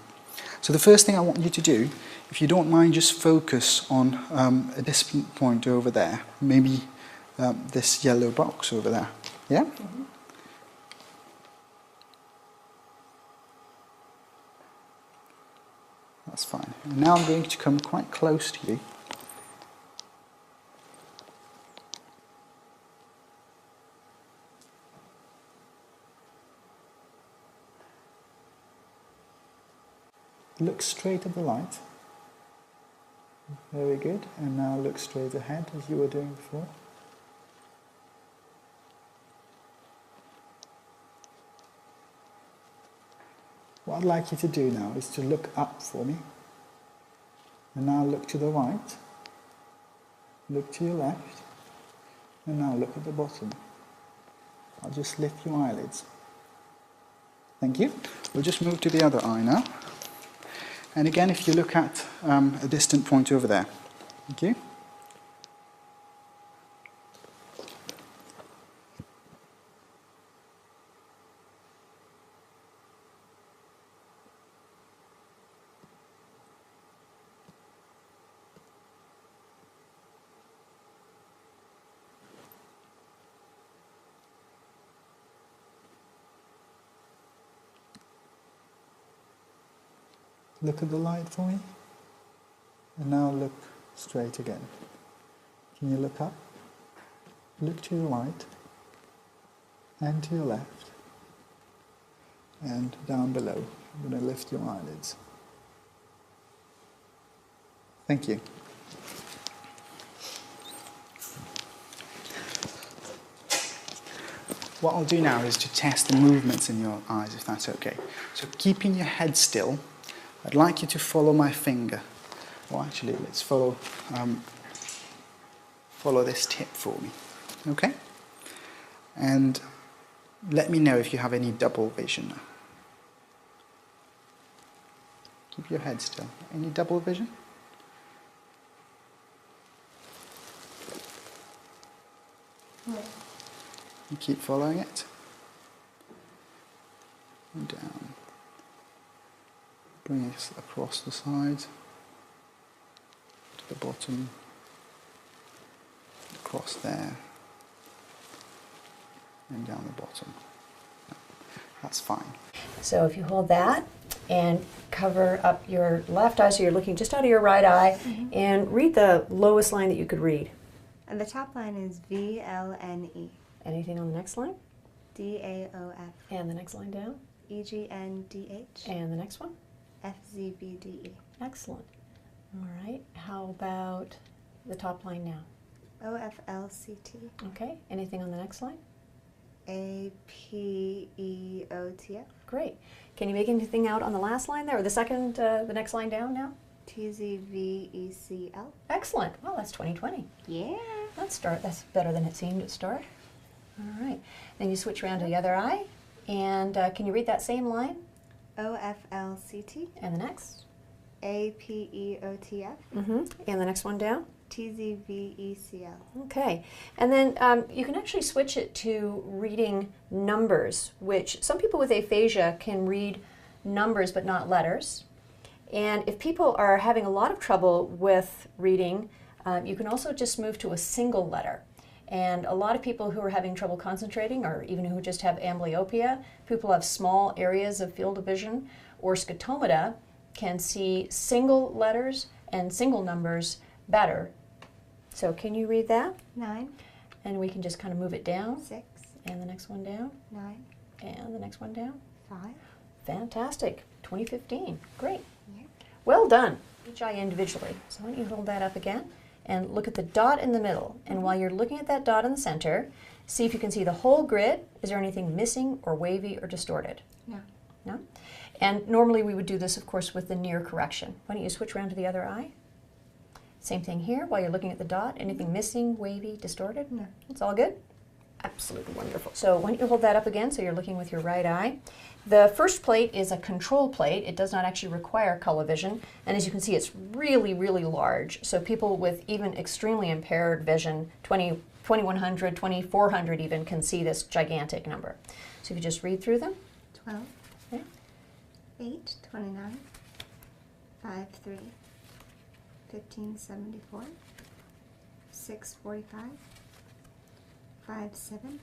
So the first thing I want you to do, if you don't mind, just focus on a distant point over there, maybe this yellow box over there. Yeah? Mm-hmm. That's fine. And now I'm going to come quite close to you. Look straight at the light. Very good. And now look straight ahead as you were doing before. What I'd like you to do now is to look up for me. And now look to the right. Look to your left. And now look at the bottom. I'll just lift your eyelids. Thank you. We'll just move to the other eye now. And again, if you look at a distant point over there. Thank you. Look at the light for me. And now look straight again. Can you look up? Look to your right. And to your left. And down below. I'm going to lift your eyelids. Thank you. What I'll do now is to test the movements in your eyes, if that's okay. So keeping your head still, I'd like you to follow my finger. Well, actually, let's follow this tip for me. Okay? And let me know if you have any double vision now. Keep your head still. Any double vision? No. You keep following it. And down. Bring it across the sides, to the bottom, across there, and down the bottom. That's fine. So if you hold that and cover up your left eye, so you're looking just out of your right eye, and read the lowest line that you could read. And the top line is VLNE. Anything on the next line? DAOF. And the next line down? EGNDH. And the next one? FZBDE. Excellent. All right. How about the top line now? OFLCT. Okay. Anything on the next line? APEOTF. Great. Can you make anything out on the last line there, or the second, the next line down now? TZVECL. Excellent. Well, that's 20/20. Yeah. That's better than it seemed at start. All right. Then you switch around to the other eye, and can you read that same line? OFLCT. And the next? APEOTF. And the next one down? TZVECL. Okay. And then you can actually switch it to reading numbers, which some people with aphasia can read numbers but not letters. And if people are having a lot of trouble with reading, you can also just move to a single letter. And a lot of people who are having trouble concentrating, or even who just have amblyopia, people who have small areas of field of vision, or scotomata, can see single letters and single numbers better. So can you read that? 9. And we can just kind of move it down. 6. And the next one down. 9. And the next one down. 5. Fantastic. 2015. Great. Yeah. Well done. Each eye individually. So why don't you hold that up again and look at the dot in the middle. And while you're looking at that dot in the center, see if you can see the whole grid. Is there anything missing or wavy or distorted? No. No? And normally we would do this, of course, with the near correction. Why don't you switch around to the other eye? Same thing here. While you're looking at the dot, anything missing, wavy, distorted? No. It's all good? Absolutely wonderful. So why don't you hold that up again so you're looking with your right eye. The first plate is a control plate. It does not actually require color vision. And as you can see, it's really, really large. So people with even extremely impaired vision, 2100, 2400 even, can see this gigantic number. So if you just read through them. 12. Okay. 8, 29. 5:3, 1574, 6:45, 5:7,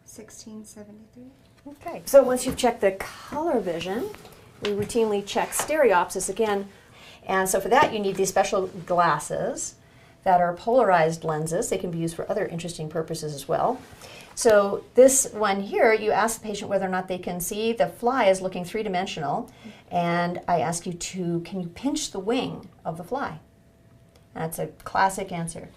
1673. Okay, so once you've checked the color vision, we routinely check stereopsis again. And so for that, you need these special glasses that are polarized lenses. They can be used for other interesting purposes as well. So this one here, you ask the patient whether or not they can see. The fly is looking three-dimensional, and I ask you to, can you pinch the wing of the fly? That's a classic answer.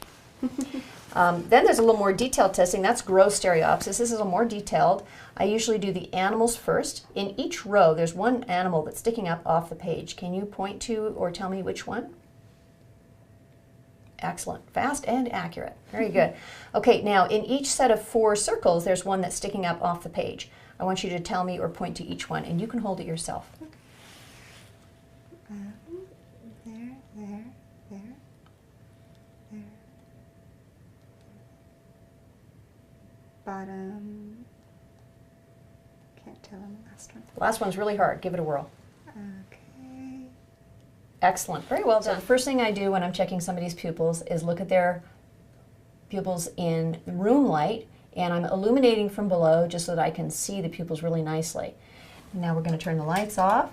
Then there's a little more detailed testing. That's gross stereopsis. This is a little more detailed. I usually do the animals first. In each row, there's one animal that's sticking up off the page. Can you point to or tell me which one? Excellent. Fast and accurate. Very good. Okay, now in each set of 4 circles, there's one that's sticking up off the page. I want you to tell me or point to each one, and you can hold it yourself. There, there, there, there. Bottom. Can't tell on the last one. The last one's really hard. Give it a whirl. Okay. Excellent. Very well done. So the first thing I do when I'm checking somebody's pupils is look at their pupils in room light, and I'm illuminating from below just so that I can see the pupils really nicely. Now we're going to turn the lights off,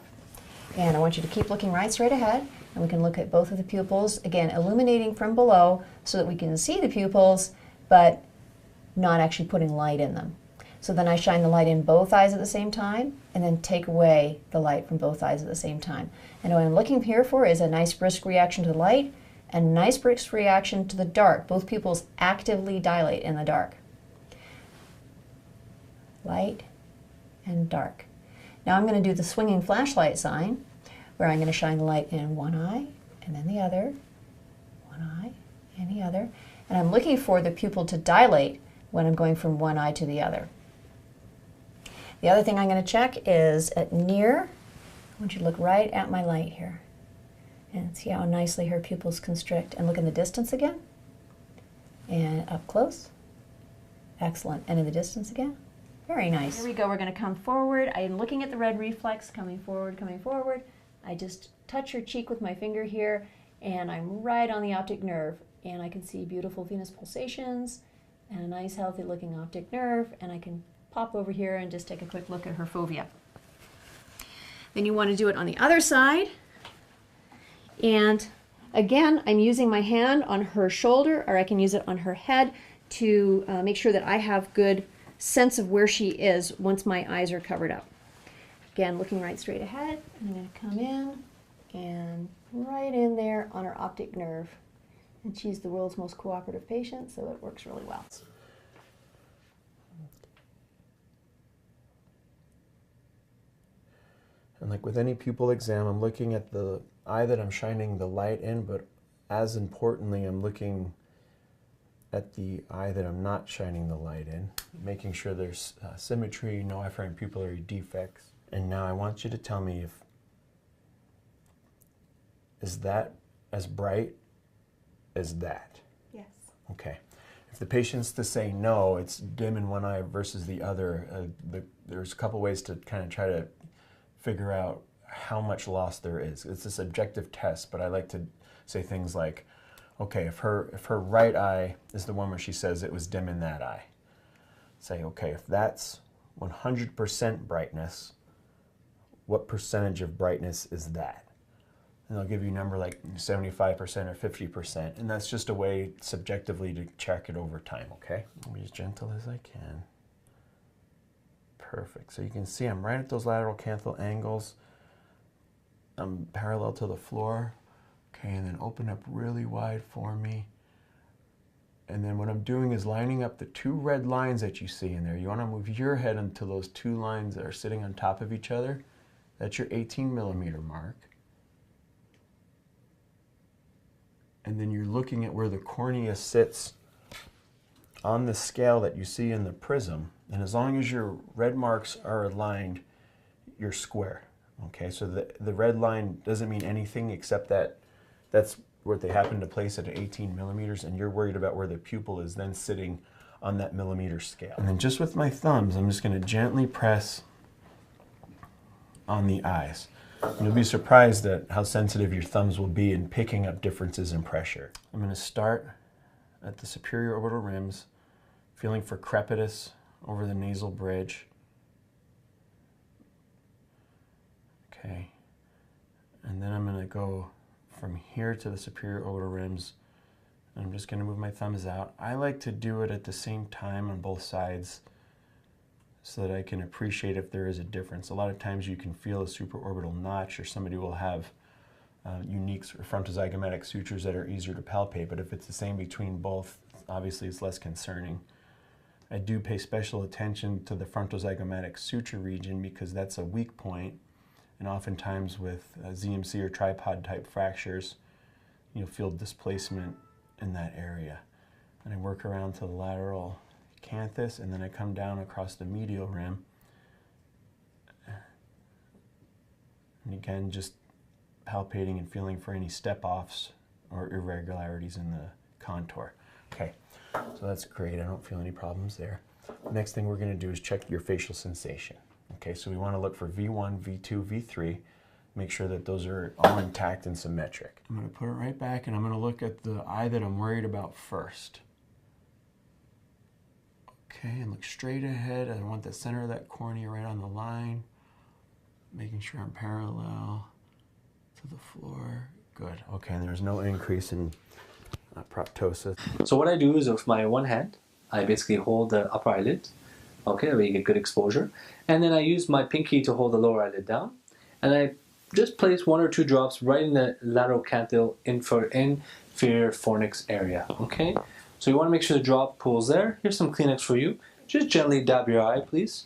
and I want you to keep looking right straight ahead, and we can look at both of the pupils, again, illuminating from below so that we can see the pupils, but not actually putting light in them. So then I shine the light in both eyes at the same time, and then take away the light from both eyes at the same time. And what I'm looking here for is a nice brisk reaction to the light and a nice brisk reaction to the dark. Both pupils actively dilate in the dark. Light and dark. Now I'm going to do the swinging flashlight sign, where I'm going to shine the light in one eye and then the other, one eye and the other. And I'm looking for the pupil to dilate when I'm going from one eye to the other. The other thing I'm going to check is at near. I want you to look right at my light here and see how nicely her pupils constrict. And look in the distance again. And up close. Excellent. And in the distance again. Very nice. Here we go. We're going to come forward. I'm looking at the red reflex, coming forward, coming forward. I just touch her cheek with my finger here, and I'm right on the optic nerve. And I can see beautiful venous pulsations and a nice healthy looking optic nerve, and I can pop over here and just take a quick look at her fovea. Then you want to do it on the other side. And again, I'm using my hand on her shoulder, or I can use it on her head to make sure that I have good sense of where she is once my eyes are covered up. Again, looking right straight ahead. I'm going to come in and right in there on her optic nerve. And she's the world's most cooperative patient, so it works really well. And like with any pupil exam, I'm looking at the eye that I'm shining the light in, but as importantly, I'm looking at the eye that I'm not shining the light in, making sure there's symmetry, no afferent pupillary defects. And now I want you to tell me if, is that as bright as that? Yes. Okay. If the patient's to say no, it's dim in one eye versus the other, there's a couple ways to kind of try to figure out how much loss there is. It's a subjective test, but I like to say things like, okay, if her right eye is the one where she says it was dim in that eye, say, okay, if that's 100% brightness, what percentage of brightness is that? And they'll give you a number like 75% or 50%, and that's just a way subjectively to check it over time, okay? I'll be as gentle as I can. Perfect. So you can see I'm right at those lateral canthal angles. I'm parallel to the floor. Okay, and then open up really wide for me. And then what I'm doing is lining up the 2 red lines that you see in there. You want to move your head until those 2 lines that are sitting on top of each other. That's your 18 millimeter mark. And then you're looking at where the cornea sits on the scale that you see in the prism. And as long as your red marks are aligned, you're square. Okay, so the red line doesn't mean anything except that that's where they happen to place it at 18 millimeters, and you're worried about where the pupil is then sitting on that millimeter scale. And then just with my thumbs, I'm just going to gently press on the eyes. You'll be surprised at how sensitive your thumbs will be in picking up differences in pressure. I'm going to start at the superior orbital rims, feeling for crepitus over the nasal bridge. Okay. And then I'm going to go from here to the superior orbital rims. I'm just going to move my thumbs out. I like to do it at the same time on both sides so that I can appreciate if there is a difference. A lot of times you can feel a supraorbital notch, or somebody will have unique frontozygomatic sutures that are easier to palpate, but if it's the same between both, obviously it's less concerning. I do pay special attention to the frontozygomatic suture region because that's a weak point, and oftentimes with ZMC or tripod type fractures, you'll feel displacement in that area. And I work around to the lateral canthus, and then I come down across the medial rim. And again, just palpating and feeling for any step-offs or irregularities in the contour. Okay, so that's great. I don't feel any problems there. Next thing we're going to do is check your facial sensation. Okay, so we want to look for V1, V2, V3. Make sure that those are all intact and symmetric. I'm going to put it right back, and I'm going to look at the eye that I'm worried about first. Okay, and look straight ahead. I want the center of that cornea right on the line. Making sure I'm parallel to the floor. Good. Okay, and there's no increase in proptosis. So what I do is with my one hand, I basically hold the upper eyelid. Okay, where you get good exposure. And then I use my pinky to hold the lower eyelid down. And I just place 1 or 2 drops right in the lateral canthal inferior fornix area. Okay? So you want to make sure the drop pulls there. Here's some Kleenex for you. Just gently dab your eye, please.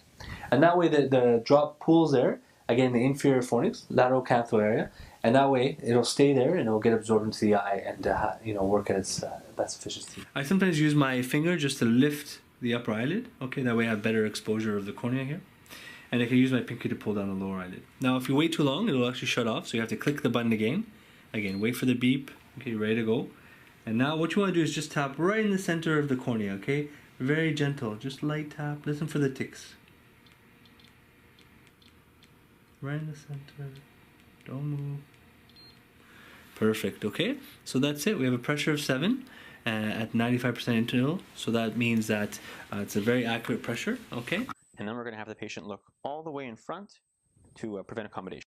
And that way the drop pulls there, again, the inferior fornix, lateral canthal area. And that way it'll stay there and it'll get absorbed into the eye and work at its best efficiency. I sometimes use my finger just to lift the upper eyelid. Okay, that way I have better exposure of the cornea here. And I can use my pinky to pull down the lower eyelid. Now, if you wait too long, it'll actually shut off. So you have to click the button again. Again, wait for the beep. Okay, ready to go. And now what you want to do is just tap right in the center of the cornea, okay? Very gentle, just light tap. Listen for the ticks. Right in the center. Don't move. Perfect, okay? So that's it. We have a pressure of 7 at 95% interval. So that means that it's a very accurate pressure, okay? And then we're going to have the patient look all the way in front to prevent accommodation.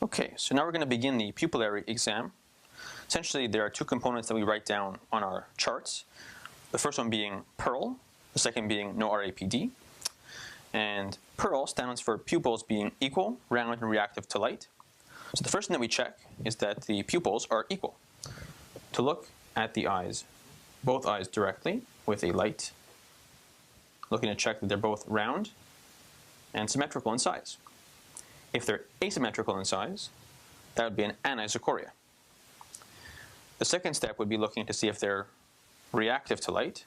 Okay, so now we're going to begin the pupillary exam. Essentially, there are 2 components that we write down on our charts. The first one being Pearl, the second being no RAPD. And Pearl stands for pupils being equal, round, and reactive to light. So the first thing that we check is that the pupils are equal. To look at the eyes, both eyes directly with a light, looking to check that they're both round and symmetrical in size. If they're asymmetrical in size, that would be an anisocoria. The second step would be looking to see if they're reactive to light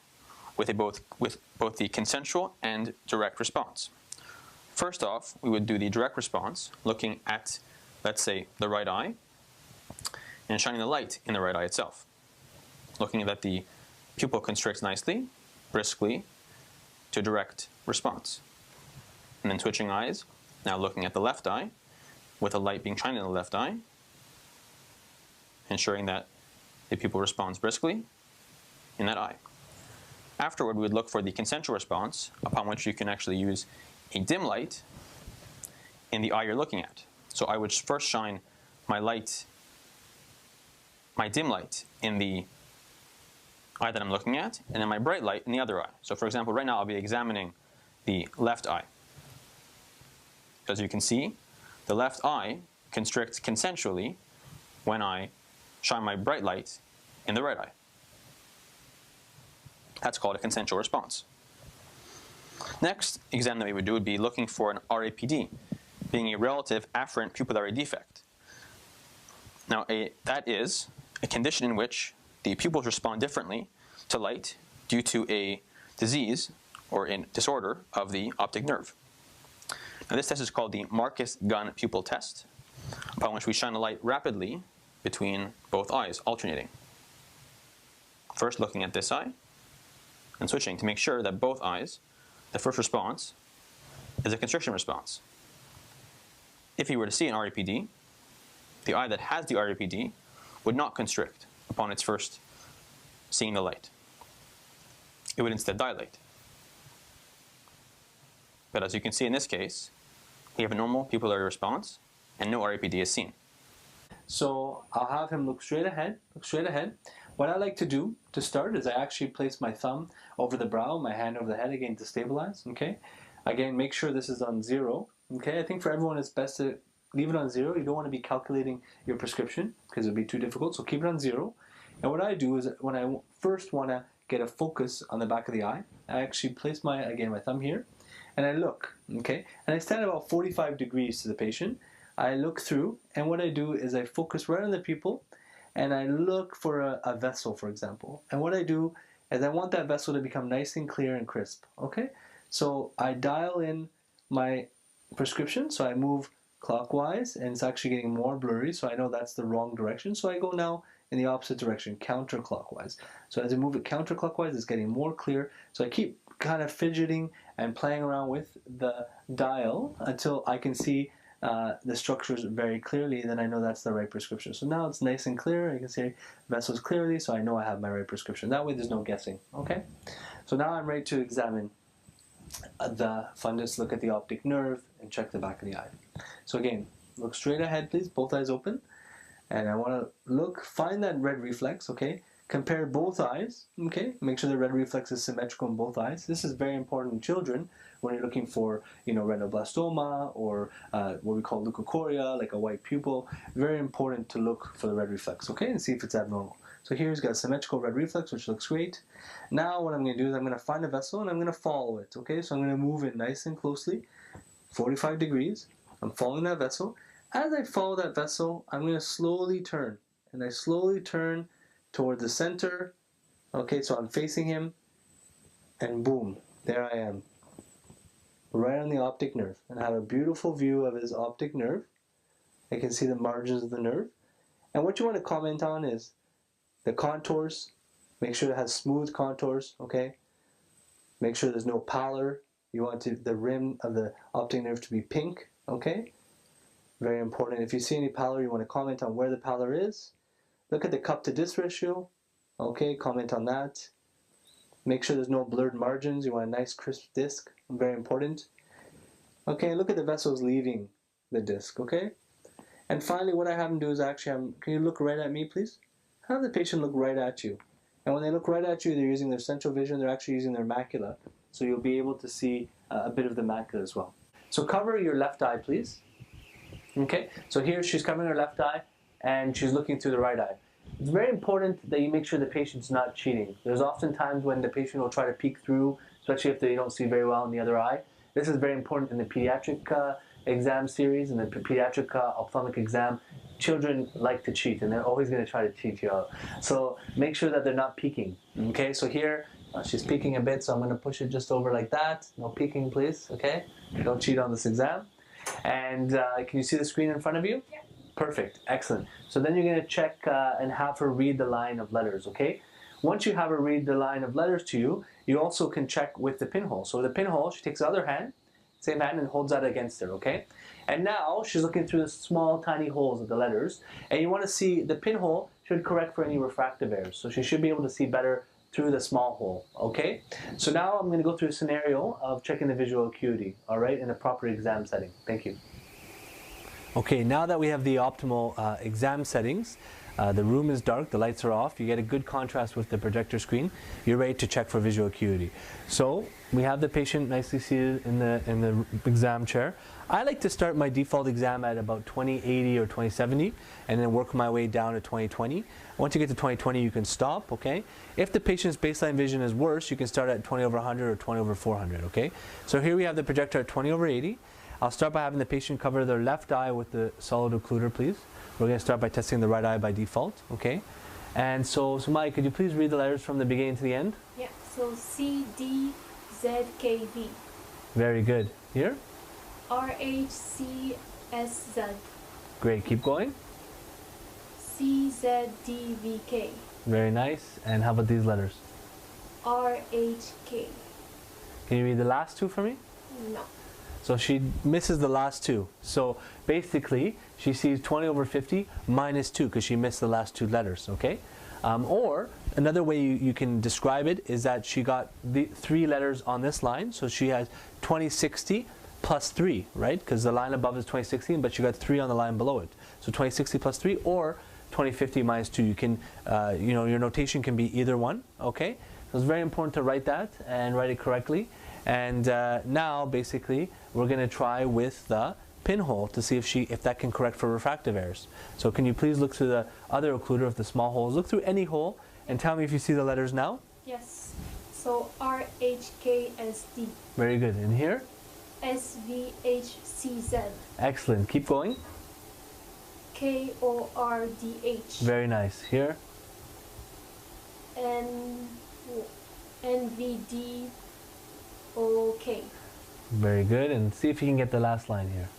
with both the consensual and direct response. First off, we would do the direct response, looking at, let's say, the right eye, and shining the light in the right eye itself. Looking that the pupil constricts nicely, briskly, to direct response. And then switching eyes, now looking at the left eye, with the light being shined in the left eye, ensuring that the pupil responds briskly in that eye. Afterward, we would look for the consensual response, upon which you can actually use a dim light in the eye you're looking at. So I would first shine my dim light in the eye that I'm looking at, and then my bright light in the other eye. So for example, right now I'll be examining the left eye. As you can see, the left eye constricts consensually when I shine my bright light in the right eye. That's called a consensual response. Next exam that we would do would be looking for an RAPD, being a relative afferent pupillary defect. Now, that is a condition in which the pupils respond differently to light due to a disease or a disorder of the optic nerve. Now, this test is called the Marcus-Gunn pupil test, upon which we shine a light rapidly between both eyes, alternating. First looking at this eye, and switching to make sure that both eyes, the first response is a constriction response. If you were to see an RAPD, the eye that has the RPD would not constrict upon its first seeing the light. It would instead dilate. But as you can see in this case, we have a normal pupillary response and no RPD is seen. So I'll have him look straight ahead, look straight ahead. What I like to do to start is I actually place my thumb over the brow, my hand over the head again to stabilize, okay? Again, make sure this is on 0, okay? I think for everyone it's best to leave it on 0. You don't want to be calculating your prescription because it would be too difficult, so keep it on 0. And what I do is when I first want to get a focus on the back of the eye, I actually place my thumb here and I look, okay? And I stand about 45 degrees to the patient. I look through, and what I do is I focus right on the pupil and I look for a vessel, for example. And what I do is I want that vessel to become nice and clear and crisp, okay? So I dial in my prescription, so I move clockwise, and it's actually getting more blurry, so I know that's the wrong direction. So I go now in the opposite direction, counterclockwise. So as I move it counterclockwise, it's getting more clear. So I keep kind of fidgeting and playing around with the dial until I can see the structures very clearly, then I know that's the right prescription. So now it's nice and clear. I can see vessels clearly, so I know I have my right prescription. That way there's no guessing, okay? So now I'm ready to examine the fundus, look at the optic nerve, and check the back of the eye. So again, look straight ahead, please, both eyes open. And I want to find that red reflex, okay? Compare both eyes, okay? Make sure the red reflex is symmetrical in both eyes. This is very important in children when you're looking for, retinoblastoma or what we call leukocoria, like a white pupil. Very important to look for the red reflex, okay? And see if it's abnormal. So here he's got a symmetrical red reflex, which looks great. Now what I'm going to do is I'm going to find a vessel and I'm going to follow it, okay? So I'm going to move it nice and closely, 45 degrees. I'm following that vessel. As I follow that vessel, I'm going to slowly turn. And I slowly turn toward the center. Okay, so I'm facing him. And boom, there I am. Right on the optic nerve. And I have a beautiful view of his optic nerve. I can see the margins of the nerve. And what you want to comment on is the contours. Make sure it has smooth contours, okay? Make sure there's no pallor. You want the rim of the optic nerve to be pink, okay? Very important. If you see any pallor, you want to comment on where the pallor is. Look at the cup to disc ratio. Okay, comment on that. Make sure there's no blurred margins. You want a nice crisp disc. Very important. Okay, look at the vessels leaving the disc, okay? And finally, what I have them do is actually, can you look right at me, please? Have the patient look right at you. And when they look right at you, they're using their central vision. They're actually using their macula. So you'll be able to see a bit of the macula as well. So cover your left eye, please. Okay, so here she's covering her left eye and she's looking through the right eye. It's very important that you make sure the patient's not cheating. There's often times when the patient will try to peek through, especially if they don't see very well in the other eye. This is very important in the pediatric exam series, in the pediatric ophthalmic exam. Children like to cheat and they're always going to try to cheat you out. So make sure that they're not peeking. Okay, so here she's peeking a bit, so I'm going to push it just over like that. No peeking, please. Okay, don't cheat on this exam. And can you see the screen in front of you? Yeah. Perfect, excellent. So then you're going to check and have her read the line of letters, okay? Once you have her read the line of letters to you, you also can check with the pinhole. So with the pinhole, she takes the other hand, same hand, and holds that against her, okay? And now she's looking through the small, tiny holes of the letters, and you want to see the pinhole should correct for any refractive errors. So she should be able to see better through the small hole, okay? So now I'm going to go through a scenario of checking the visual acuity, all right, in a proper exam setting. Thank you. Okay, now that we have the optimal exam settings, the room is dark, the lights are off, you get a good contrast with the projector screen, you're ready to check for visual acuity. So we have the patient nicely seated in the exam chair. I like to start my default exam at about 20/80 or 20/70 and then work my way down to 20/20. Once you get to 20/20, you can stop, okay? If the patient's baseline vision is worse, you can start at 20/100 or 20/400, okay? So here we have the projector at 20/80. I'll start by having the patient cover their left eye with the solid occluder, please. We're going to start by testing the right eye by default, okay? And so Maya, could you please read the letters from the beginning to the end? Yeah, so C, D, Z, K, V. Very good. Here? R, H, C, S, Z. Great, keep going. C, Z, D, V, K. Very nice. And how about these letters? R, H, K. Can you read the last two for me? No. So she misses the last two. So basically, she sees 20 over 50 minus 2 because she missed the last two letters, okay? Or another way you can describe it is that she got the 3 letters on this line. So she has 2060 plus 3, right? Because the line above is 2016, but she got 3 on the line below it. So 2060 plus 3 or 2050 minus 2. You can, your notation can be either one, okay? So it's very important to write that and write it correctly. And now, basically, we're going to try with the pinhole to see if that can correct for refractive errors. So can you please look through the other occluder of the small holes? Look through any hole and tell me if you see the letters now. Yes. So RHKSD. Very good. And here? SVHCZ. Excellent. Keep going. KORDH. Very nice. Here? NVDOK. Very good. And see if you can get the last line here.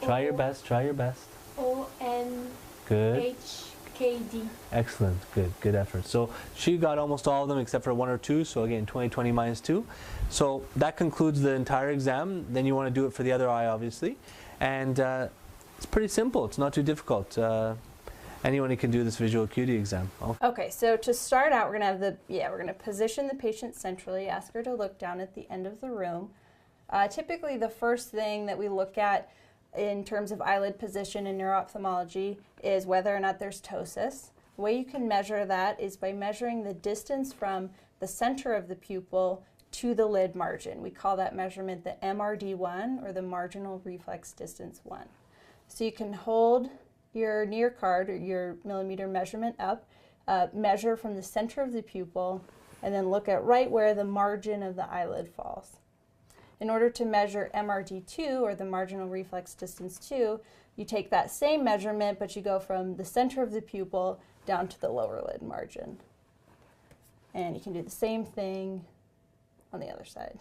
Try your best. Try your best. Good. ONHKD. Excellent. Good effort. So she got almost all of them except for 1 or 2. So again, 20 minus 2. So that concludes the entire exam. Then you want to do it for the other eye, obviously. And it's pretty simple. It's not too difficult. Anyone can do this visual acuity exam. Okay, so to start out, we're going to have we're going to position the patient centrally, ask her to look down at the end of the room. Typically, the first thing that we look at in terms of eyelid position in neuro-ophthalmology is whether or not there's ptosis. The way you can measure that is by measuring the distance from the center of the pupil to the lid margin. We call that measurement the MRD1, or the marginal reflex distance 1. So you can hold your near card or your millimeter measurement up, measure from the center of the pupil, and then look at right where the margin of the eyelid falls. In order to measure MRD2, or the marginal reflex distance 2, you take that same measurement, but you go from the center of the pupil down to the lower lid margin. And you can do the same thing on the other side.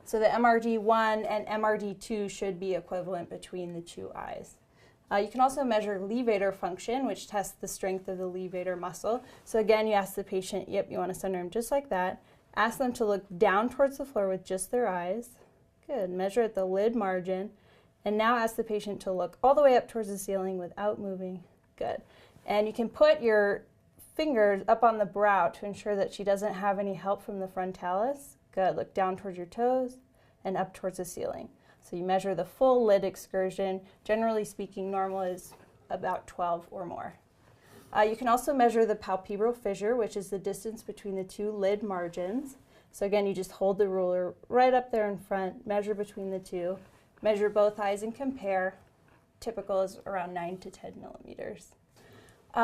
So the MRD1 and MRD2 should be equivalent between the two eyes. You can also measure levator function, which tests the strength of the levator muscle. So again, you ask the patient, yep, you want to center them just like that. Ask them to look down towards the floor with just their eyes. Good. Measure at the lid margin. And now ask the patient to look all the way up towards the ceiling without moving. Good. And you can put your fingers up on the brow to ensure that she doesn't have any help from the frontalis. Good. Look down towards your toes and up towards the ceiling. So you measure the full lid excursion. Generally speaking, normal is about 12 or more. You can also measure the palpebral fissure, which is the distance between the two lid margins. So again, you just hold the ruler right up there in front, measure between the two, measure both eyes and compare. Typical is around 9 to 10 millimeters.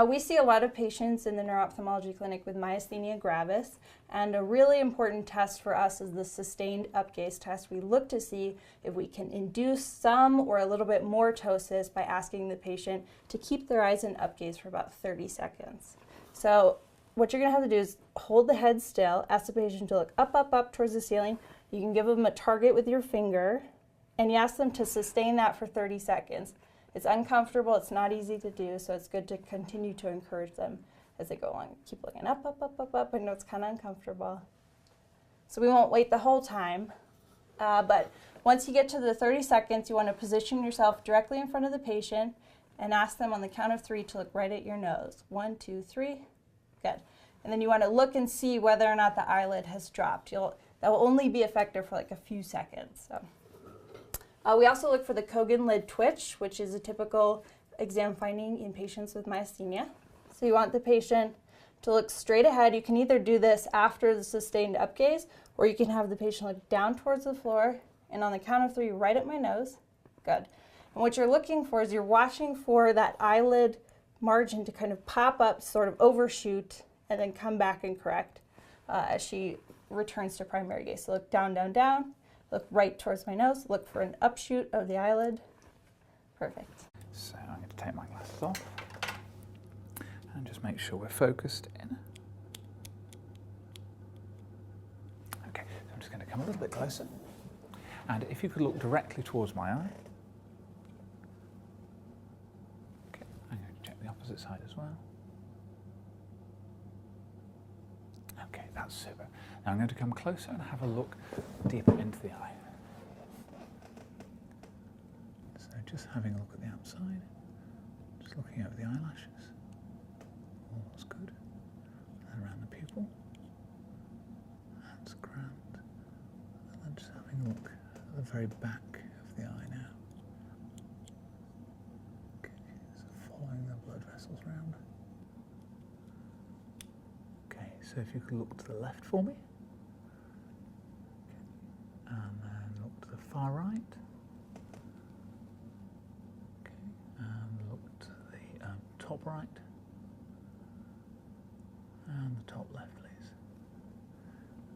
We see a lot of patients in the neuro-ophthalmology clinic with myasthenia gravis, and a really important test for us is the sustained upgaze test. We look to see if we can induce some or a little bit more ptosis by asking the patient to keep their eyes in upgaze for about 30 seconds. So what you're going to have to do is hold the head still, ask the patient to look up, up, up towards the ceiling. You can give them a target with your finger, and you ask them to sustain that for 30 seconds. It's uncomfortable, it's not easy to do, so it's good to continue to encourage them as they go along. Keep looking up, up, up, up, up. I know it's kind of uncomfortable. So we won't wait the whole time, but once you get to the 30 seconds, you want to position yourself directly in front of the patient and ask them on the count of 3 to look right at your nose. 1, 2, 3. Good. And then you want to look and see whether or not the eyelid has dropped. That will only be effective for like a few seconds. So. We also look for the Kogan lid twitch, which is a typical exam finding in patients with myasthenia. So you want the patient to look straight ahead. You can either do this after the sustained upgaze, or you can have the patient look down towards the floor, and on the count of 3, right at my nose. Good. And what you're looking for is you're watching for that eyelid margin to kind of pop up, sort of overshoot, and then come back and correct as she returns to primary gaze. So look down, down, down. Look right towards my nose. Look for an upshoot of the eyelid. Perfect. So I'm going to take my glasses off and just make sure we're focused in. Okay, so I'm just going to come a little bit closer. And if you could look directly towards my eye. Okay, I'm going to check the opposite side as well. Okay, that's super. Now I'm going to come closer and have a look deeper into the eye. So just having a look at the outside, just looking over the eyelashes. All looks good. And around the pupil. That's grand. And then just having a look at the very back of the eye now. Okay, so following the blood vessels round. Okay, so if you could look to the left for me. Okay. And then look to the far right. Okay, and look to the top right. And the top left, please.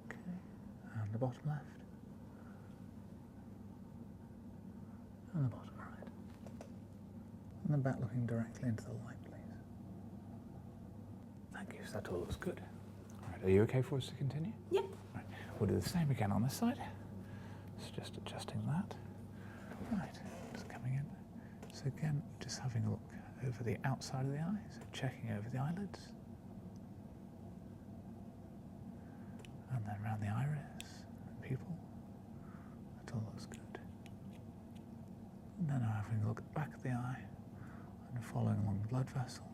Okay, and the bottom left. And the bottom right. And the back looking directly into the light, please. Thank you, so that all looks good. All right, are you okay for us to continue? Yep. Right, we'll do the same again on this side. So just adjusting that. Right, just coming in. So again, just having a look over the outside of the eye, so checking over the eyelids. And then around the iris, the pupil. That all looks good. And then having a look at the back of the eye and following along the blood vessel,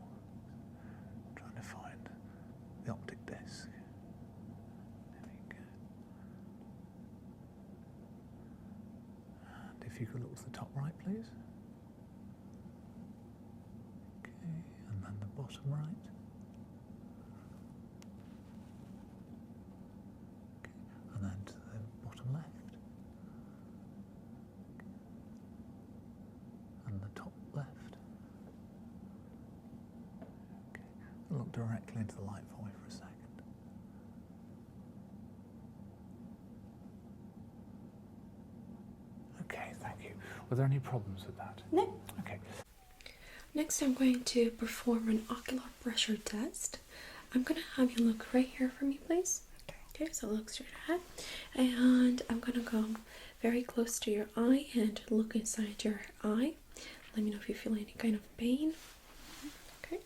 trying to find the optic disc. There we go. And if you could look to the top right, please. Okay, and then the bottom right. And then to the bottom left. And the top left. Okay. And look directly into the light for me for a second. Okay, thank you. Were there any problems with that? No. Okay. Next, I'm going to perform an ocular pressure test. I'm going to have you look right here for me, please. Okay, so look straight ahead. And I'm going to come very close to your eye and look inside your eye. Let me know if you feel any kind of pain. Okay,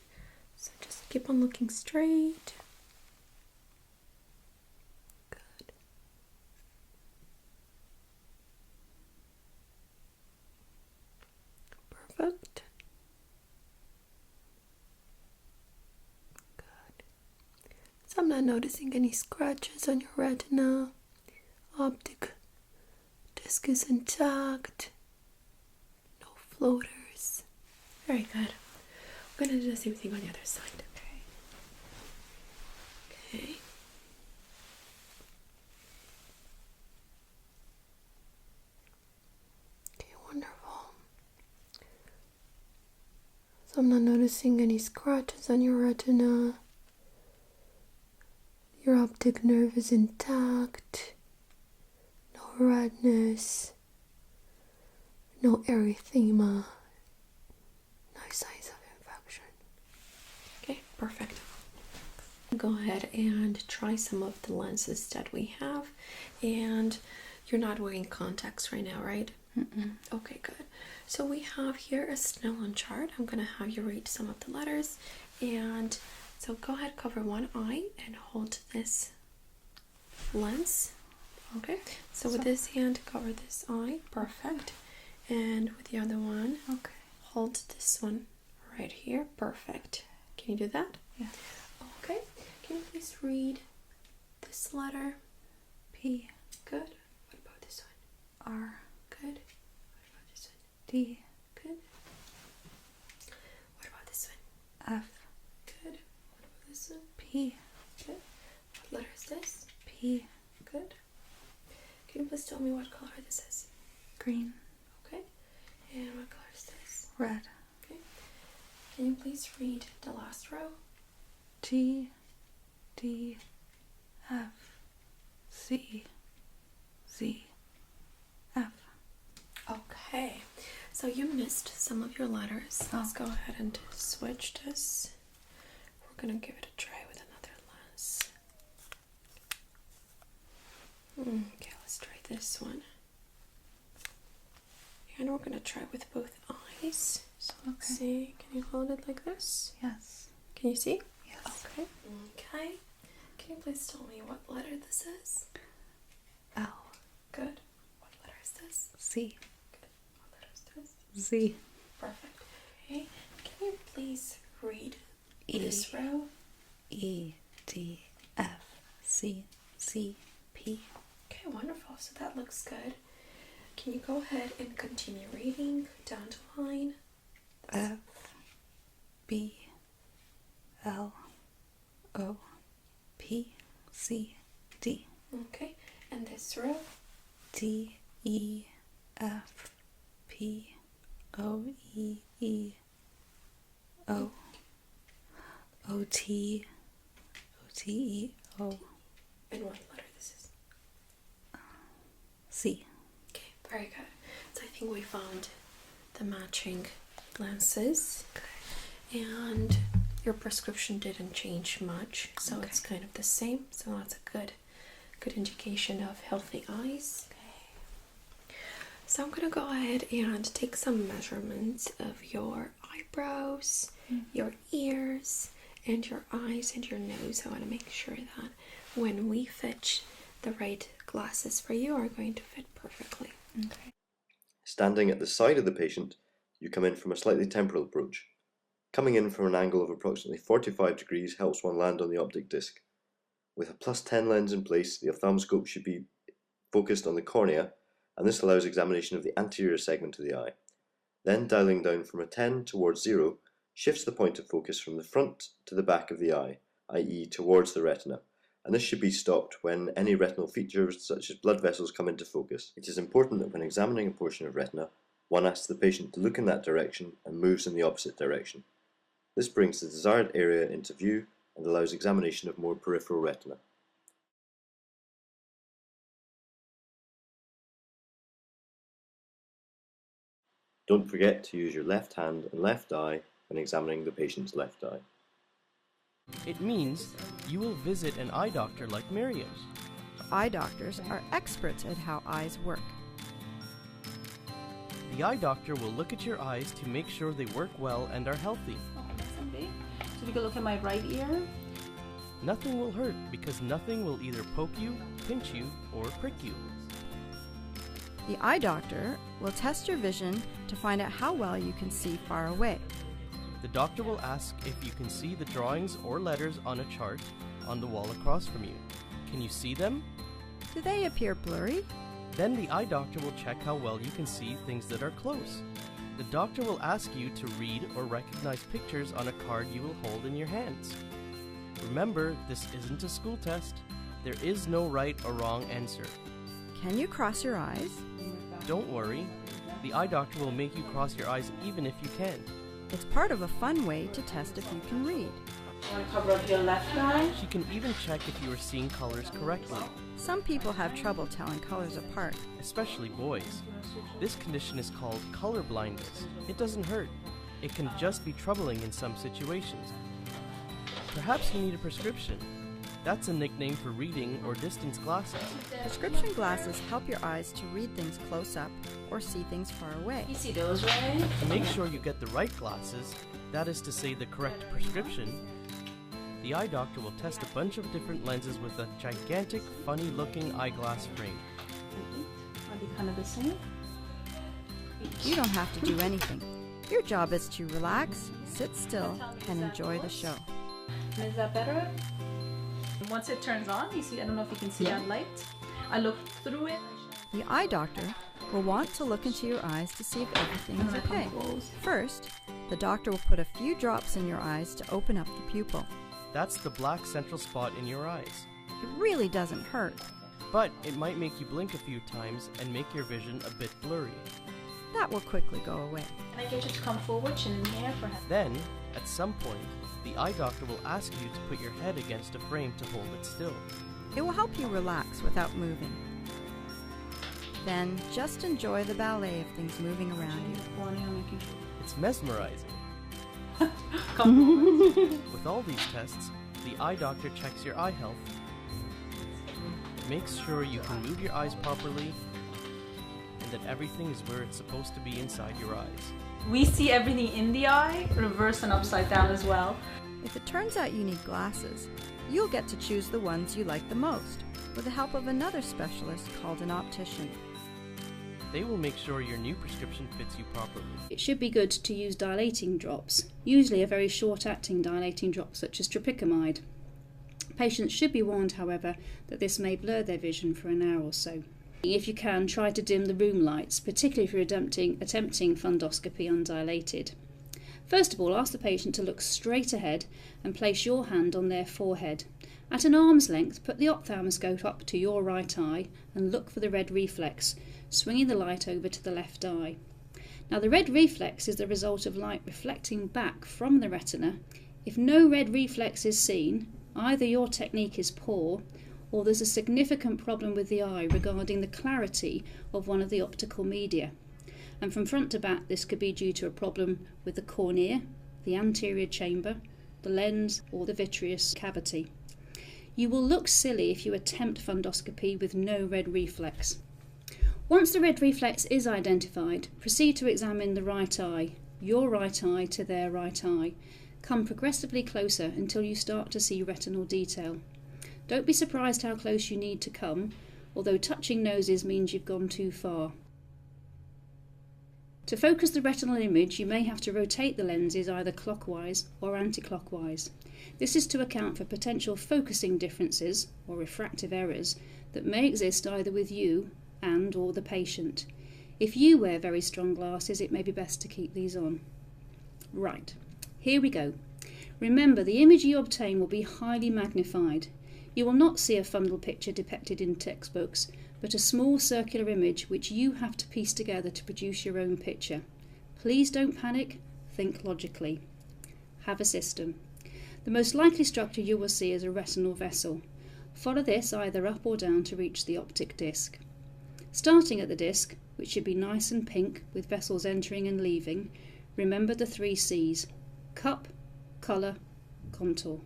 so just keep on looking straight. Good. Perfect. So I'm not noticing any scratches on your retina. Optic disc is intact. No floaters. Very good. We're going to do the same thing on the other side. Okay. Okay, wonderful. So I'm not noticing any scratches on your retina. Your optic nerve is intact. No redness. No erythema. No signs of infection. Okay, perfect. Go ahead and try some of the lenses that we have. And you're not wearing contacts right now, right? Mm-mm. Okay, good. So we have here a Snellen chart. I'm going to have you read some of the letters. And so go ahead, cover one eye and hold this lens. Okay, so with this hand, cover this eye. Perfect. And with the other one, Okay. hold this one right here. Perfect. Can you do that? Yeah. Okay. Can you please read this letter? P. Good. What about this one? R. Good. What about this one? D. Good. What about this one? F. Good. What about this one? P. Good. What letter is this? P. Good. Can you please tell me what color this is? Green. Okay. And what color is this? Red. Okay. Can you please read the last row? G. D. F. C. Z. F. Okay. So you missed some of your letters. Let's go ahead and switch this. We're gonna give it a try with another lens. Okay, let's try this one. And we're gonna try with both eyes. So let's see. Can you hold it like this? Yes. Can you see? Yes. Okay. Okay. Can you please tell me what letter this is? L. Good. What letter is this? C. Good. What letter is this? Z. Perfect. Okay. Can you please read E. this row? E. D. F. C. C. P. Okay, wonderful. So that looks good. Can you go ahead and continue reading down the line? F. B. L. O. P. C. D. Okay. And this row? D. E. F. P. O. E. E. O. O. T. O. T. E. O. And what letter this is? C. Okay, very good. So I think we found the matching lenses. And your prescription didn't change much, so it's kind of the same. So that's a good indication of healthy eyes. Okay. So I'm gonna go ahead and take some measurements of your eyebrows, your ears, and your eyes and your nose. I want to make sure that when we fetch the right glasses for you are going to fit perfectly. Okay. Standing at the side of the patient, you come in from a slightly temporal approach. Coming in from an angle of approximately 45 degrees helps one land on the optic disc. With a +10 lens in place, the ophthalmoscope should be focused on the cornea, and this allows examination of the anterior segment of the eye. Then dialing down from a 10 towards 0 shifts the point of focus from the front to the back of the eye, i.e. towards the retina, and this should be stopped when any retinal features such as blood vessels come into focus. It is important that when examining a portion of retina, one asks the patient to look in that direction and moves in the opposite direction. This brings the desired area into view and allows examination of more peripheral retina. Don't forget to use your left hand and left eye when examining the patient's left eye. It means you will visit an eye doctor like Miriam. Eye doctors are experts at how eyes work. The eye doctor will look at your eyes to make sure they work well and are healthy. So we can look at my right ear. Nothing will hurt because nothing will either poke you, pinch you, or prick you. The eye doctor will test your vision to find out how well you can see far away. The doctor will ask if you can see the drawings or letters on a chart on the wall across from you. Can you see them? Do they appear blurry? Then the eye doctor will check how well you can see things that are close. The doctor will ask you to read or recognize pictures on a card you will hold in your hands. Remember, this isn't a school test. There is no right or wrong answer. Can you cross your eyes? Don't worry. The eye doctor will make you cross your eyes even if you can't. It's part of a fun way to test if you can read. You want to cover up your left eye? She can even check if you are seeing colors correctly. Some people have trouble telling colors apart. Especially boys. This condition is called color blindness. It doesn't hurt. It can just be troubling in some situations. Perhaps you need a prescription. That's a nickname for reading or distance glasses. Prescription glasses help your eyes to read things close up or see things far away. You see those, right? To make sure you get the right glasses, that is to say the correct prescription, the eye doctor will test a bunch of different lenses with a gigantic, funny-looking eyeglass frame. Are they kind of the same? You don't have to do anything. Your job is to relax, sit still, and enjoy the show. Is that better? Once it turns on, you see, I don't know if you can see that light. I look through it. The eye doctor will want to look into your eyes to see if everything is okay. First, the doctor will put a few drops in your eyes to open up the pupil. That's the black central spot in your eyes. It really doesn't hurt. But it might make you blink a few times and make your vision a bit blurry. That will quickly go away. Can I get you to come forward, chin in the air for him? Then, at some point, the eye doctor will ask you to put your head against a frame to hold it still. It will help you relax without moving. Then, just enjoy the ballet of things moving around you. It's mesmerizing. With all these tests, the eye doctor checks your eye health, makes sure you can move your eyes properly, and that everything is where it's supposed to be inside your eyes. We see everything in the eye, reverse and upside down as well. If it turns out you need glasses, you'll get to choose the ones you like the most with the help of another specialist called an optician. They will make sure your new prescription fits you properly. It should be good to use dilating drops, usually a very short-acting dilating drop such as tropicamide. Patients should be warned, however, that this may blur their vision for an hour or so. If you can, try to dim the room lights, particularly if you're attempting fundoscopy undilated. First of all, ask the patient to look straight ahead and place your hand on their forehead. At an arm's length, put the ophthalmoscope up to your right eye and look for the red reflex, swinging the light over to the left eye. Now, the red reflex is the result of light reflecting back from the retina. If no red reflex is seen, either your technique is poor or there's a significant problem with the eye regarding the clarity of one of the optical media. And from front to back, this could be due to a problem with the cornea, the anterior chamber, the lens, or the vitreous cavity. You will look silly if you attempt fundoscopy with no red reflex. Once the red reflex is identified, proceed to examine the right eye, your right eye to their right eye. Come progressively closer until you start to see retinal detail. Don't be surprised how close you need to come, although touching noses means you've gone too far. To focus the retinal image, you may have to rotate the lenses either clockwise or anti-clockwise. This is to account for potential focusing differences, or refractive errors, that may exist either with you and or the patient. If you wear very strong glasses, it may be best to keep these on. Right, here we go. Remember, the image you obtain will be highly magnified. You will not see a fundal picture depicted in textbooks, but a small circular image which you have to piece together to produce your own picture. Please don't panic, think logically. Have a system. The most likely structure you will see is a retinal vessel. Follow this either up or down to reach the optic disc. Starting at the disc, which should be nice and pink with vessels entering and leaving, remember the 3 C's: cup, colour, contour.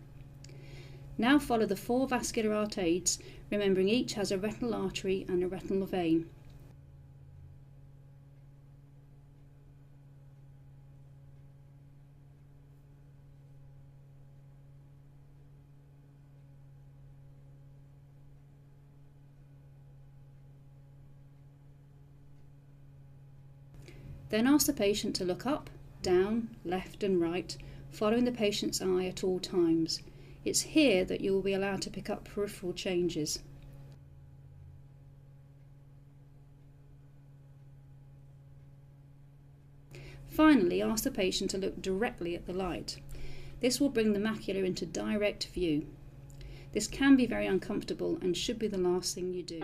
Now follow the 4 vascular arcades, remembering each has a retinal artery and a retinal vein. Then ask the patient to look up, down, left and right, following the patient's eye at all times. It's here that you will be allowed to pick up peripheral changes. Finally, ask the patient to look directly at the light. This will bring the macula into direct view. This can be very uncomfortable and should be the last thing you do.